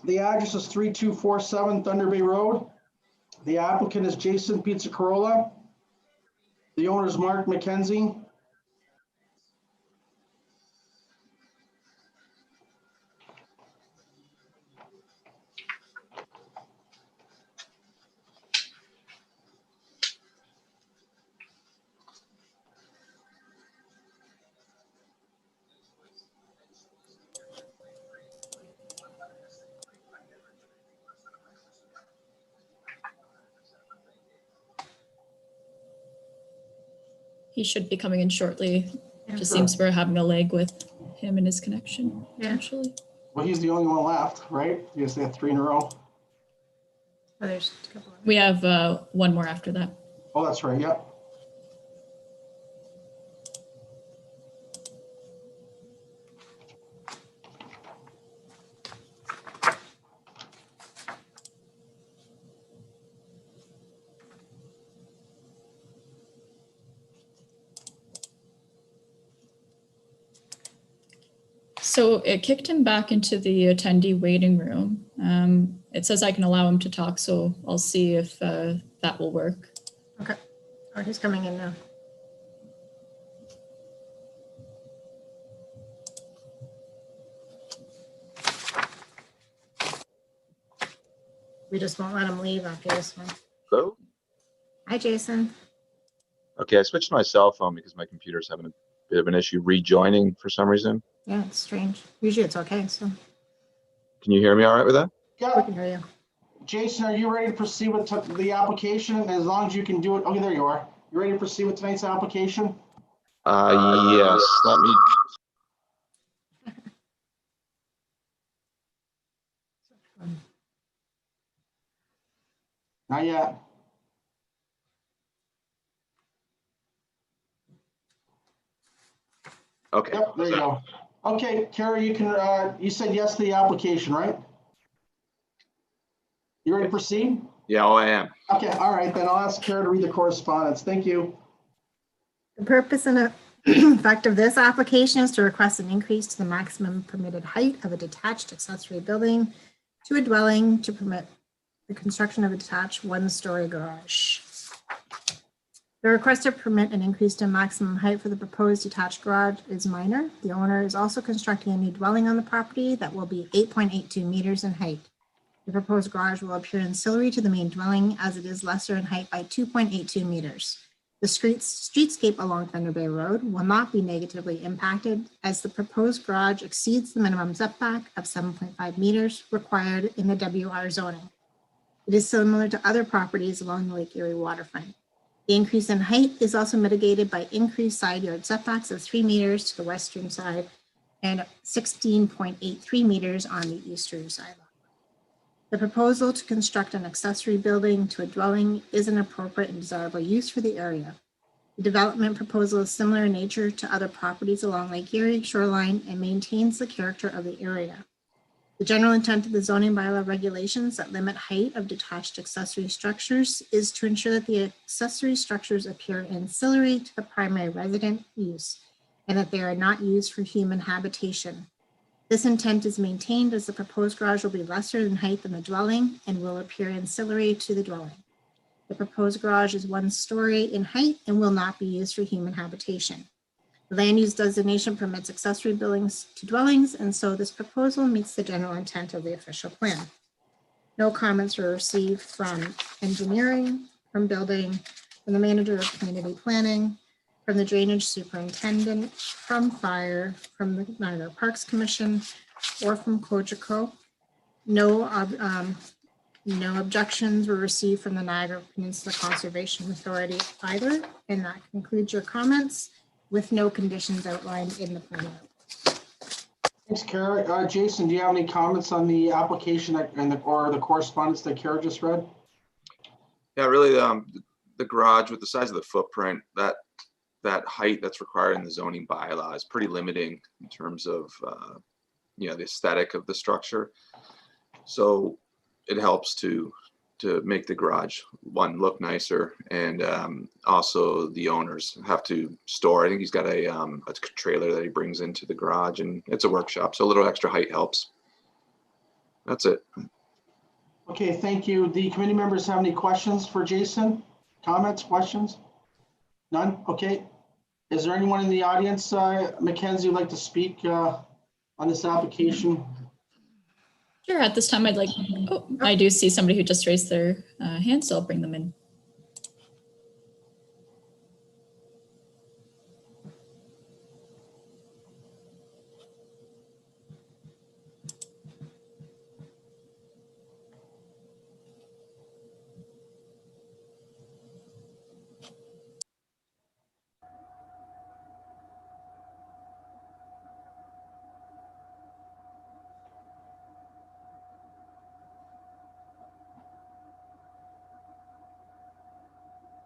The address is 3247 Thunder Bay Road. The applicant is Jason Pizzacarola. The owner is Mark McKenzie. He should be coming in shortly. Just seems we're having a lag with him and his connection, potentially. Well, he's the only one left, right? You guys have 3 in a row. Oh, there's a couple of We have one more after that. Oh, that's right. Yep. So it kicked him back into the attendee waiting room. It says I can allow him to talk, so I'll see if that will work. Okay. Oh, he's coming in now. We just won't let him leave after this one. Hello? Hi, Jason. Okay, I switched to my cell phone because my computer's having a bit of an issue rejoining for some reason. Yeah, it's strange. Usually it's okay, so Can you hear me all right with that? we Yeah. can hear you. Jason, are you ready to proceed with the application? As long as you can do it. Okay, there you are. You ready to proceed with tonight's application? Yes, let me, Not yet. okay. Yep, there you go. Okay, Carrie, you can, you said yes to the application, right? You ready to proceed? Yeah, oh, I am. Okay, all right, then I'll ask Kara to read the correspondence. Thank you. The purpose and effect of this application is to request an increase to the maximum permitted height of a detached accessory building to a dwelling to permit the construction of a detached one-story garage. The request to permit an increase to maximum height for the proposed detached garage is minor. The owner is also constructing a new dwelling on the property that will be 8.82 meters in height. The proposed garage will appear ancillary to the main dwelling as it is lesser in height by 2.82 meters. The streetscape along Thunder Bay Road will not be negatively impacted as the proposed garage exceeds the minimum setback of 7.5 meters required in the WR zoning. It is similar to other properties along the Lake Erie waterfront. The increase in height is also mitigated by increased side yard setbacks of 3 meters to the western side and 16.83 meters on the eastern side. The proposal to construct an accessory building to a dwelling is an appropriate and desirable use for the area. The development proposal is similar in nature to other properties along Lake Erie shoreline and maintains the character of the area. The general intent of the zoning bylaw regulations that limit height of detached accessory structures is to ensure that the accessory structures appear ancillary to the primary resident use and that they are not used for human habitation. This intent is maintained as the proposed garage will be lesser in height than the dwelling and will appear ancillary to the dwelling. The proposed garage is 1 story in height and will not be used for human habitation. The land use designation permits accessory buildings to dwellings, and so this proposal meets the general intent of the official plan. No comments were received from engineering, from building, from the manager of community planning, from the drainage superintendent, from fire, from the Niagara Parks Commission, or from Cogeco. No objections were received from the Niagara Peninsula Conservation Authority either, and that concludes your comments with no conditions outlined in the plan. Thanks, Kara. Jason, do you have any comments on the application or the correspondence that Kara just read? Yeah, really, the garage with the size of the footprint, that height that's required in the zoning bylaw is pretty limiting in terms of the aesthetic of the structure. So it helps to make the garage, one, look nicer, and also the owners have to store. I think he's got a trailer that he brings into the garage, and it's a workshop, so a little extra height helps. That's it. Okay, thank you. The committee members have any questions for Jason? Comments, questions? None? Okay. Is there anyone in the audience, Mackenzie, would like to speak on this application? Sure, at this time I'd like, I do see somebody who just raised their hand, so I'll bring them in.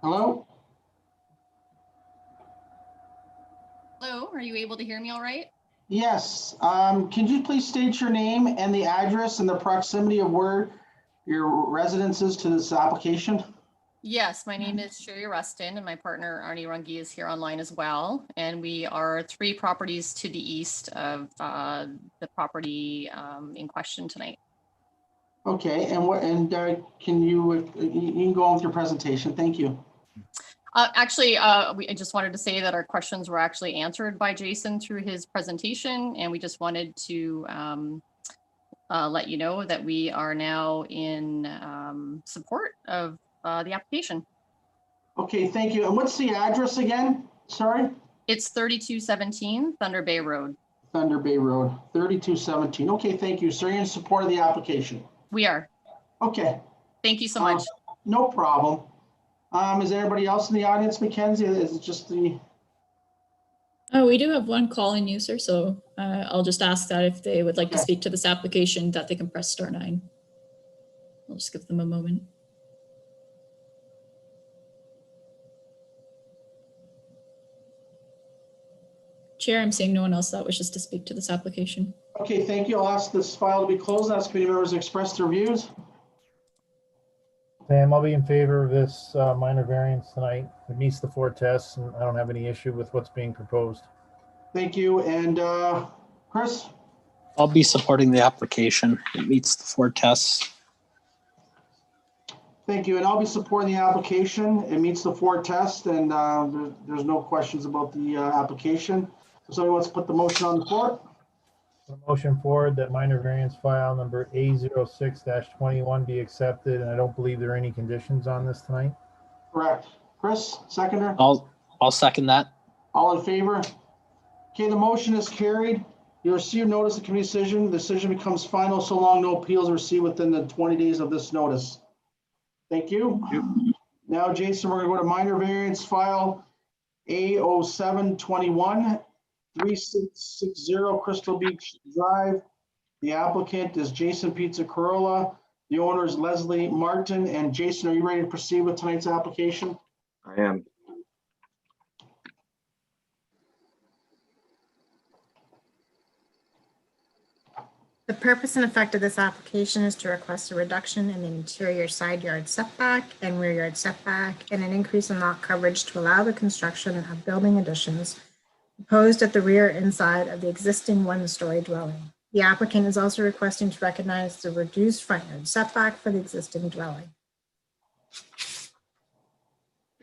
Hello? Hello, are you able to hear me all right? Yes. Can you please state your name and the address and the proximity of where your residence is to this application? Yes, my name is Sherry Rustin and my partner Arnie Runge is here online as well. And we are 3 properties to the east of the property in question tonight. Okay, and can you can go on with your presentation? Thank you. Actually, I just wanted to say that our questions were actually answered by Jason through his presentation, and we just wanted to let you know that we are now in support of the application. Okay, thank you. And what's the address again? Sorry? It's 3217 Thunder Bay Road. Thunder Bay Road, 3217. Okay, thank you. So you're in support of the application? We are. Okay. Thank you so much. No problem. Is there anybody else in the audience, Mackenzie? Is it just the... Oh, we do have one call-in user, so I'll just ask that if they would like to speak to this application, that they can press *9. I'll just give them a moment. Chair, I'm seeing no one else that wishes to speak to this application. Okay, thank you. I'll ask this file to be closed. Ask committee members to express their views. Pam, I'll be in favor of this minor variance tonight. It meets the 4 tests, and I don't have any issue with what's being proposed. Thank you. And Chris? I'll be supporting the application. It meets the 4 tests. Thank you. And I'll be supporting the application. It meets the 4 tests, and there's no questions about the application. So somebody wants to put the motion on the floor? A motion forward that minor variance file number A06-21 be accepted, and I don't believe there are any conditions on this tonight. Correct. Chris, seconder? I'll second that. All in favor? Okay, the motion is carried. You receive notice of committee decision. The decision becomes final so long no appeals are received within the 20 days of this notice. Thank you. Now, Jason, we're going to go to minor variance file A0721, 3660 Crystal Beach Drive. The applicant is Jason Pizza Corolla. The owner is Leslie Martin. And Jason, are you ready to proceed with tonight's application? I am. The purpose and effect of this application is to request a reduction in the interior side yard setback and rear yard setback and an increase in lot coverage to allow the construction of building additions proposed at the rear and side of the existing 1-story dwelling. The applicant is also requesting to recognize the reduced front yard setback for the existing dwelling.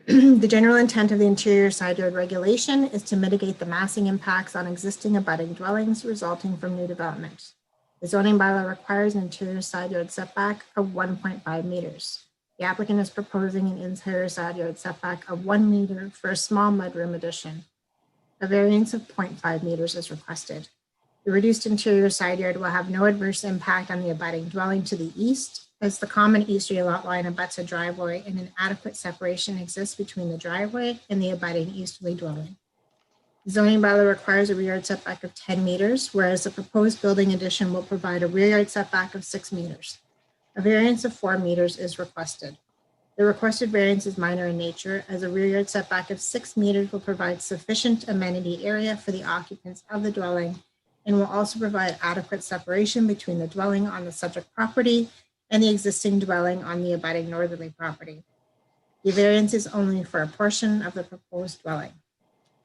The general intent of the interior side yard regulation is to mitigate the massing impacts on existing abutting dwellings resulting from new development. The zoning bylaw requires an interior side yard setback of 1.5 meters. The applicant is proposing an interior side yard setback of 1 meter for a small mudroom addition. A variance of 0.5 meters is requested. The reduced interior side yard will have no adverse impact on the abutting dwelling to the east, as the common easterly lot line abuts a driveway and an adequate separation exists between the driveway and the abutting easterly dwelling. The zoning bylaw requires a rear yard setback of 10 meters, whereas the proposed building addition will provide a rear yard setback of 6 meters. A variance of 4 meters is requested. The requested variance is minor in nature, as a rear yard setback of 6 meters will provide sufficient amenity area for the occupants of the dwelling and will also provide adequate separation between the dwelling on the subject property and the existing dwelling on the abutting northerly property. The variance is only for a portion of the proposed dwelling.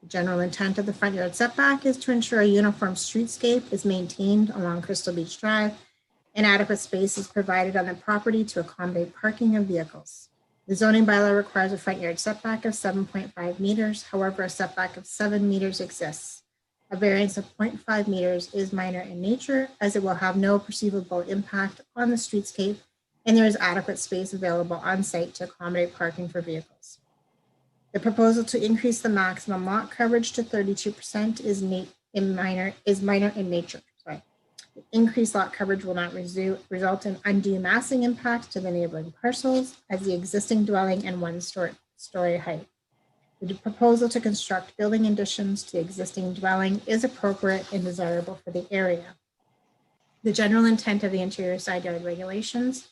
The general intent of the front yard setback is to ensure a uniform streetscape is maintained along Crystal Beach Drive and adequate space is provided on the property to accommodate parking of vehicles. The zoning bylaw requires a front yard setback of 7.5 meters. However, a setback of 7 meters exists. A variance of 0.5 meters is minor in nature, as it will have no perceivable impact on the streetscape, and there is adequate space available on site to accommodate parking for vehicles. The proposal to increase the maximum lot coverage to 32% is minor in nature. The increased lot coverage will not result in undue massing impacts to the neighboring parcels as the existing dwelling and 1-story height. The proposal to construct building additions to the existing dwelling is appropriate and desirable for the area. The general intent of the interior side yard regulations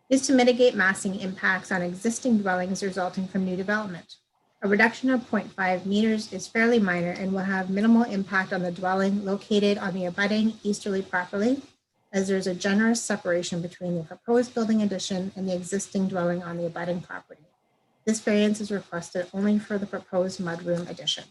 is to mitigate massing impacts on existing dwellings resulting from new development. A reduction of 0.5 meters is fairly minor and will have minimal impact on the dwelling located on the abutting easterly property, as there is a generous separation between the proposed building addition and the existing dwelling on the abutting property. This variance is requested only for the proposed mudroom addition.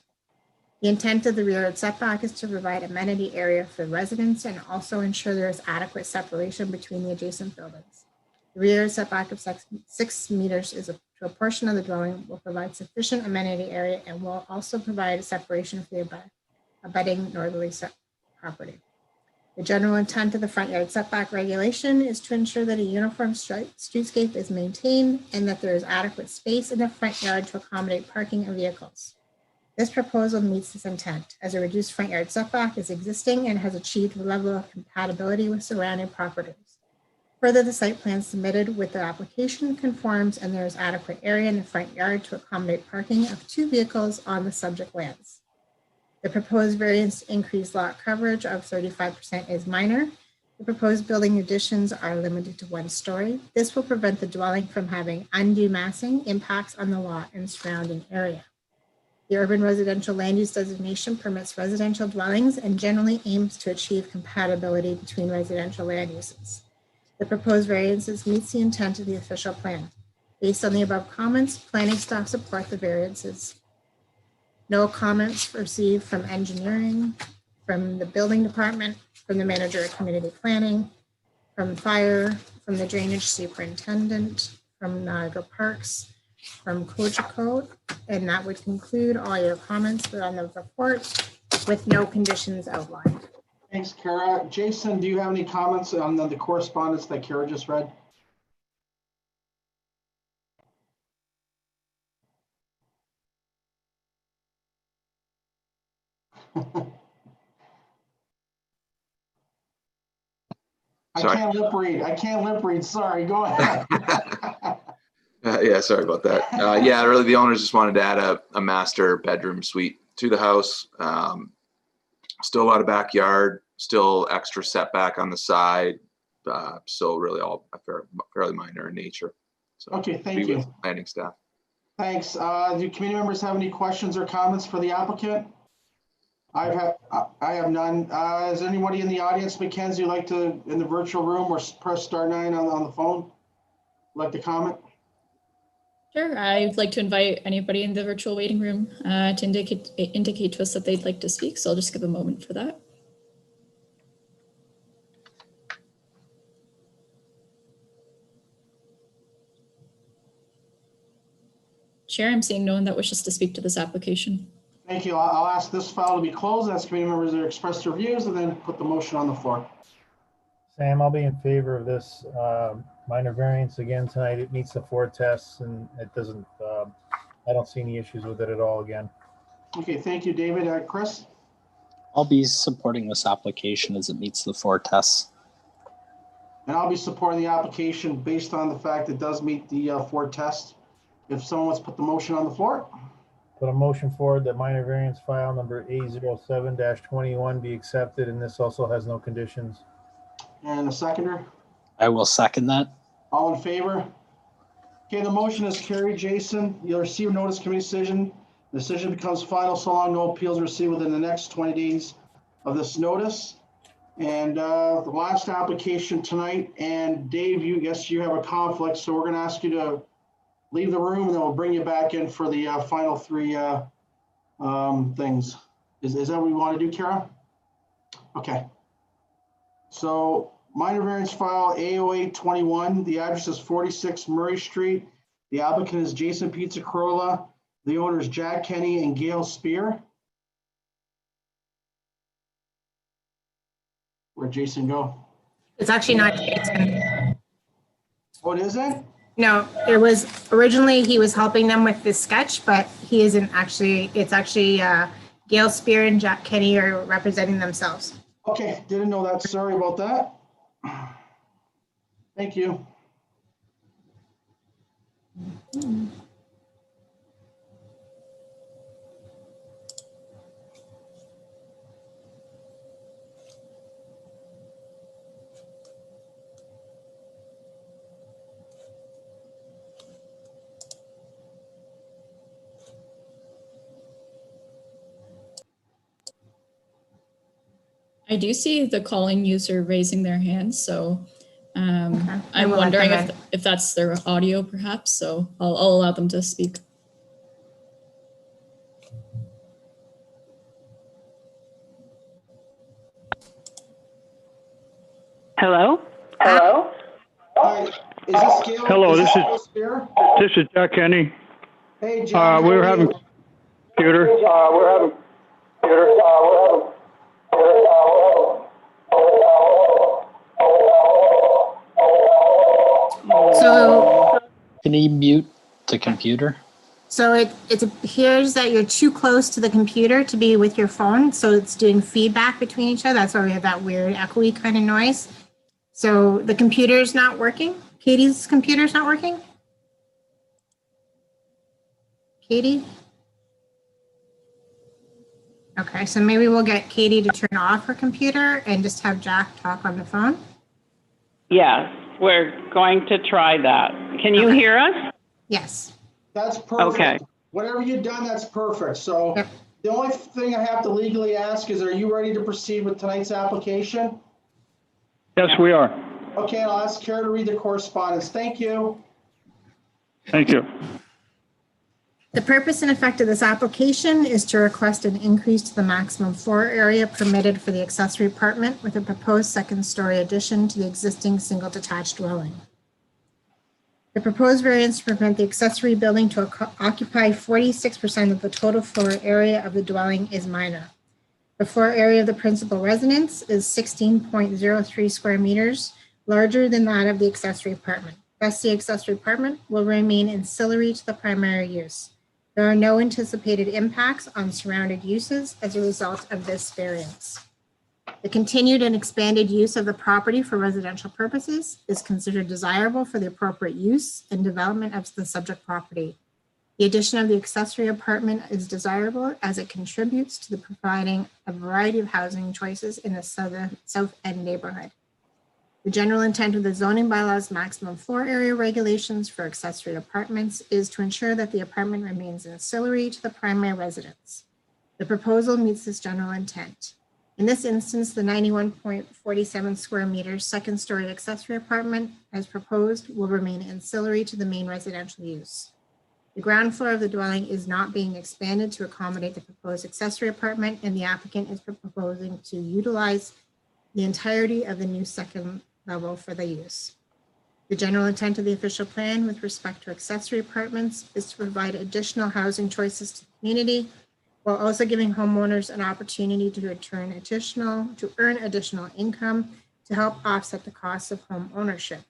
The intent of the rear yard setback is to provide amenity area for residents and also ensure there is adequate separation between the adjacent buildings. The rear yard setback of 6 meters is to a portion of the dwelling will provide sufficient amenity area and will also provide a separation for the abutting northerly property. The general intent of the front yard setback regulation is to ensure that a uniform streetscape is maintained and that there is adequate space in the front yard to accommodate parking of vehicles. This proposal meets this intent, as a reduced front yard setback is existing and has achieved a level of compatibility with surrounding properties. Further, the site plan submitted with the application conforms and there is adequate area in the front yard to accommodate parking of 2 vehicles on the subject lands. The proposed variance to increase lot coverage of 35% is minor. The proposed building additions are limited to 1 story. This will prevent the dwelling from having undue massing impacts on the lot and surrounding area. The urban residential land use designation permits residential dwellings and generally aims to achieve compatibility between residential land uses. The proposed variances meets the intent of the official plan. Based on the above comments, planning staff support the variances. No comments received from engineering, from the building department, from the manager of community planning, from fire, from the drainage superintendent, from Niagara Parks, from Cogeco, and that would conclude all your comments on the report with no conditions outlined. Thanks, Kara. Jason, do you have any comments on the correspondence that Kara just read? I Sorry. can't lip read. I can't lip read. Sorry, go ahead. Yeah, sorry about that. Yeah, really, the owners just wanted to add a master bedroom suite to the house. Still a lot of backyard, still extra setback on the side. So really all fairly minor in nature. So Okay, thank you. Planning staff. Thanks. Do committee members have any questions or comments for the applicant? I have none. Is anybody in the audience, Mackenzie, like to, in the virtual room, or press *9 on the phone? Like to comment? Sure. I'd like to invite anybody in the virtual waiting room to indicate to us that they'd like to speak. So I'll just give a moment for that. Chair, I'm seeing no one that wishes to speak to this application. Thank you. I'll ask this file to be closed, ask committee members to express their views, and then put the motion on the floor. Sam, I'll be in favor of this minor variance again tonight. It meets the 4 tests and it doesn't, I don't see any issues with it at all again. Okay, thank you, David. Chris? I'll be supporting this application as it meets the 4 tests. And I'll be supporting the application based on the fact it does meet the 4 tests. If someone wants to put the motion on the floor. Put a motion forward that minor variance file number A07-21 be accepted, and this also has no conditions. And a seconder? I will second that. All in favor? Okay, the motion is carried, Jason. You'll receive notice committee decision. The decision becomes final so long no appeals are received within the next 20 days of this notice. And the last application tonight, and Dave, you guess you have a conflict, so we're going to ask you to leave the room and then we'll bring you back in for the final 3 things. Is that what we want to do, Kara? Okay. So minor variance file A0821, the address is 46 Murray Street. The applicant is Jason Pizza Corolla. The owner is Jack Kenny and Gail Spear. Where'd Jason go? It's actually not Jason. Oh, it isn't? No, it was originally he was helping them with this sketch, but he isn't actually. It's actually Gail Spear and Jack Kenny are representing themselves. Okay, didn't know that. Sorry about that. Thank you. I do see the calling user raising their hands, so Okay. I'm wondering if that's their audio perhaps, so I'll allow them to speak. Hello? Hello? Hi, is this Gail? Hello, is this Gail is Spear? this is Jack Kenny. Hey, Jack. We were having computer. So Can you mute the computer? So it appears that you're too close to the computer to be with your phone. So it's doing feedback between each other. That's why we have that weird echoey kind of noise. So the computer's not working. Katie's computer's not working. Katie? Okay, so maybe we'll get Katie to turn off her computer and just have Jack talk on the phone. Yes, we're going to try that. Can you hear us? Yes. That's perfect. Okay. Whatever you've done, that's perfect. So the only thing I have to legally ask is, are you ready to proceed with tonight's application? Yes, we are. Okay, I'll ask Kara to read the correspondence. Thank you. Thank you. The purpose and effect of this application is to request an increase to the maximum floor area permitted for the accessory apartment with a proposed second-story addition to the existing single detached dwelling. The proposed variance to prevent the accessory building to occupy 46% of the total floor area of the dwelling is minor. The floor area of the principal residence is 16.03 square meters, larger than that of the accessory apartment. Thus, the accessory apartment will remain ancillary to the primary use. There are no anticipated impacts on surrounded uses as a result of this variance. The continued and expanded use of the property for residential purposes is considered desirable for the appropriate use and development of the subject property. The addition of the accessory apartment is desirable as it contributes to the providing a variety of housing choices in the South End neighborhood. The general intent of the zoning bylaws maximum floor area regulations for accessory apartments is to ensure that the apartment remains ancillary to the primary residence. The proposal meets this general intent. In this instance, the 91.47 square meters second story accessory apartment as proposed will remain ancillary to the main residential use. The ground floor of the dwelling is not being expanded to accommodate the proposed accessory apartment, and the applicant is proposing to utilize the entirety of the new second level for the use. The general intent of the official plan with respect to accessory apartments is to provide additional housing choices to the community, while also giving homeowners an opportunity to earn additional income to help offset the costs of home ownership.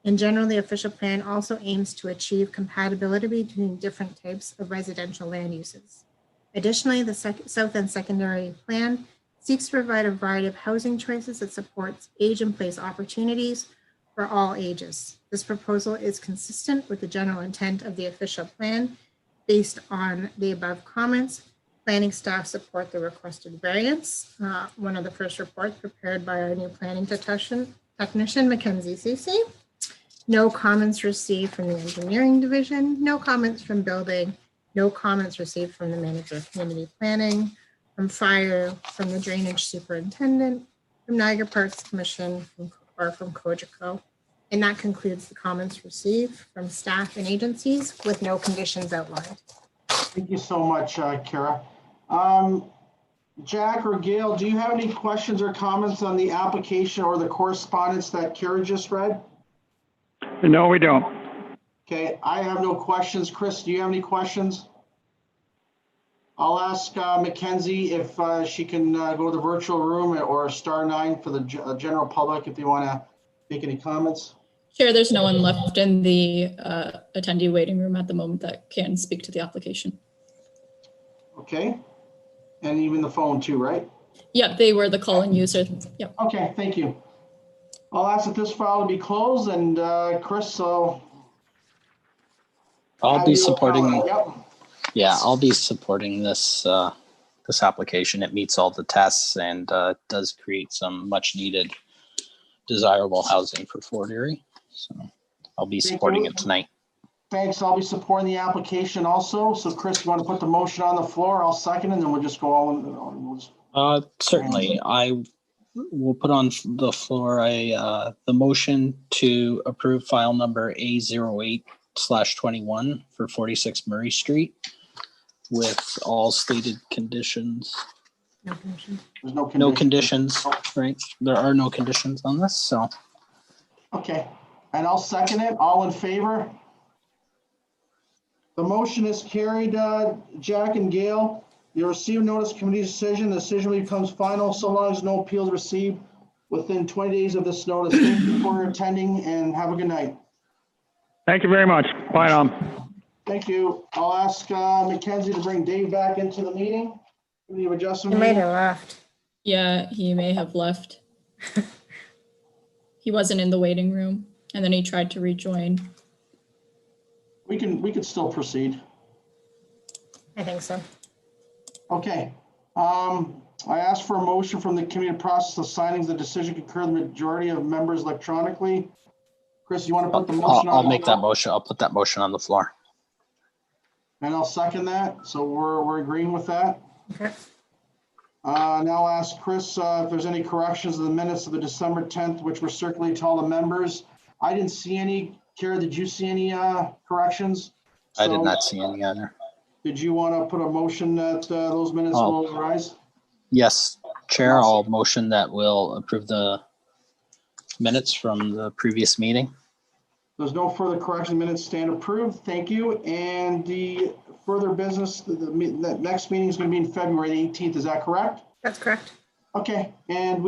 In general, the official plan also aims to achieve compatibility between different types of residential land uses. Additionally, the South End Secondary Plan seeks to provide a variety of housing choices that supports age-in-place opportunities for all ages. This proposal is consistent with the general intent of the official plan. Based on the above comments, planning staff support the requested variance. One of the first reports prepared by our new planning technician, Mackenzie Cece. No comments received from the engineering division, no comments from building, no comments received from the manager of community planning, from fire, from the drainage superintendent, from Niagara Parks Commission, or from Cogeco. And that concludes the comments received from staff and agencies with no conditions outlined. Thank you so much, Kara. Jack or Gail, do you have any questions or comments on the application or the correspondence that Kara just read? No, we don't. Okay, I have no questions. Chris, do you have any questions? I'll ask Mackenzie if she can go to the virtual room or *9 for the general public if they want to make any comments. Chair, there's no one left in the attendee waiting room at the moment that can speak to the application. Okay, and even the phone too, right? Yep, they were the call-in user. Yep. Okay, thank you. I'll ask that this file be closed, and Chris, so I'll be supporting. Yep. Yeah, I'll be supporting this this application. It meets all the tests and does create some much needed, desirable housing for Fort Erie. So I'll be supporting it tonight. Thanks. I'll be supporting the application also. So Chris, you want to put the motion on the floor? I'll second, and then we'll just go all. Certainly, I will put on the floor the motion to approve file number A08/21 for 46 Murray Street with all stated conditions. No conditions. There's no No conditions, right? There are no conditions on this, so. Okay, and I'll second it. All in favor? The motion is carried, Jack and Gail. You receive notice of committee decision. The decision becomes final so long as no appeals received within 20 days of this notice. Thank you for attending and have a good night. Thank you very much. Bye now. Thank you. I'll ask Mackenzie to bring Dave back into the meeting. Committee of Adjustment. He might have left. Yeah, he may have left. He wasn't in the waiting room, and then he tried to rejoin. We can still proceed. I think so. Okay. I asked for a motion from the committee to process the signing of the decision concur the majority of members electronically. Chris, you want to put the motion on? I'll make that motion. I'll put that motion on the floor. And I'll second that. So we're agreeing with that. Okay. Now I'll ask Chris if there's any corrections to the minutes of the December 10th, which were circulated to all the members. I didn't see any. Kara, did you see any corrections? I did So, not see any other. Did you want to put a motion that those minutes Oh. will rise? Yes, Chair, I'll motion that we'll approve the minutes from the previous meeting. There's no further correction. Minutes stand approved. Thank you. And the further business, the next meeting is going to be in February 18th. Is that correct? That's correct. Okay. And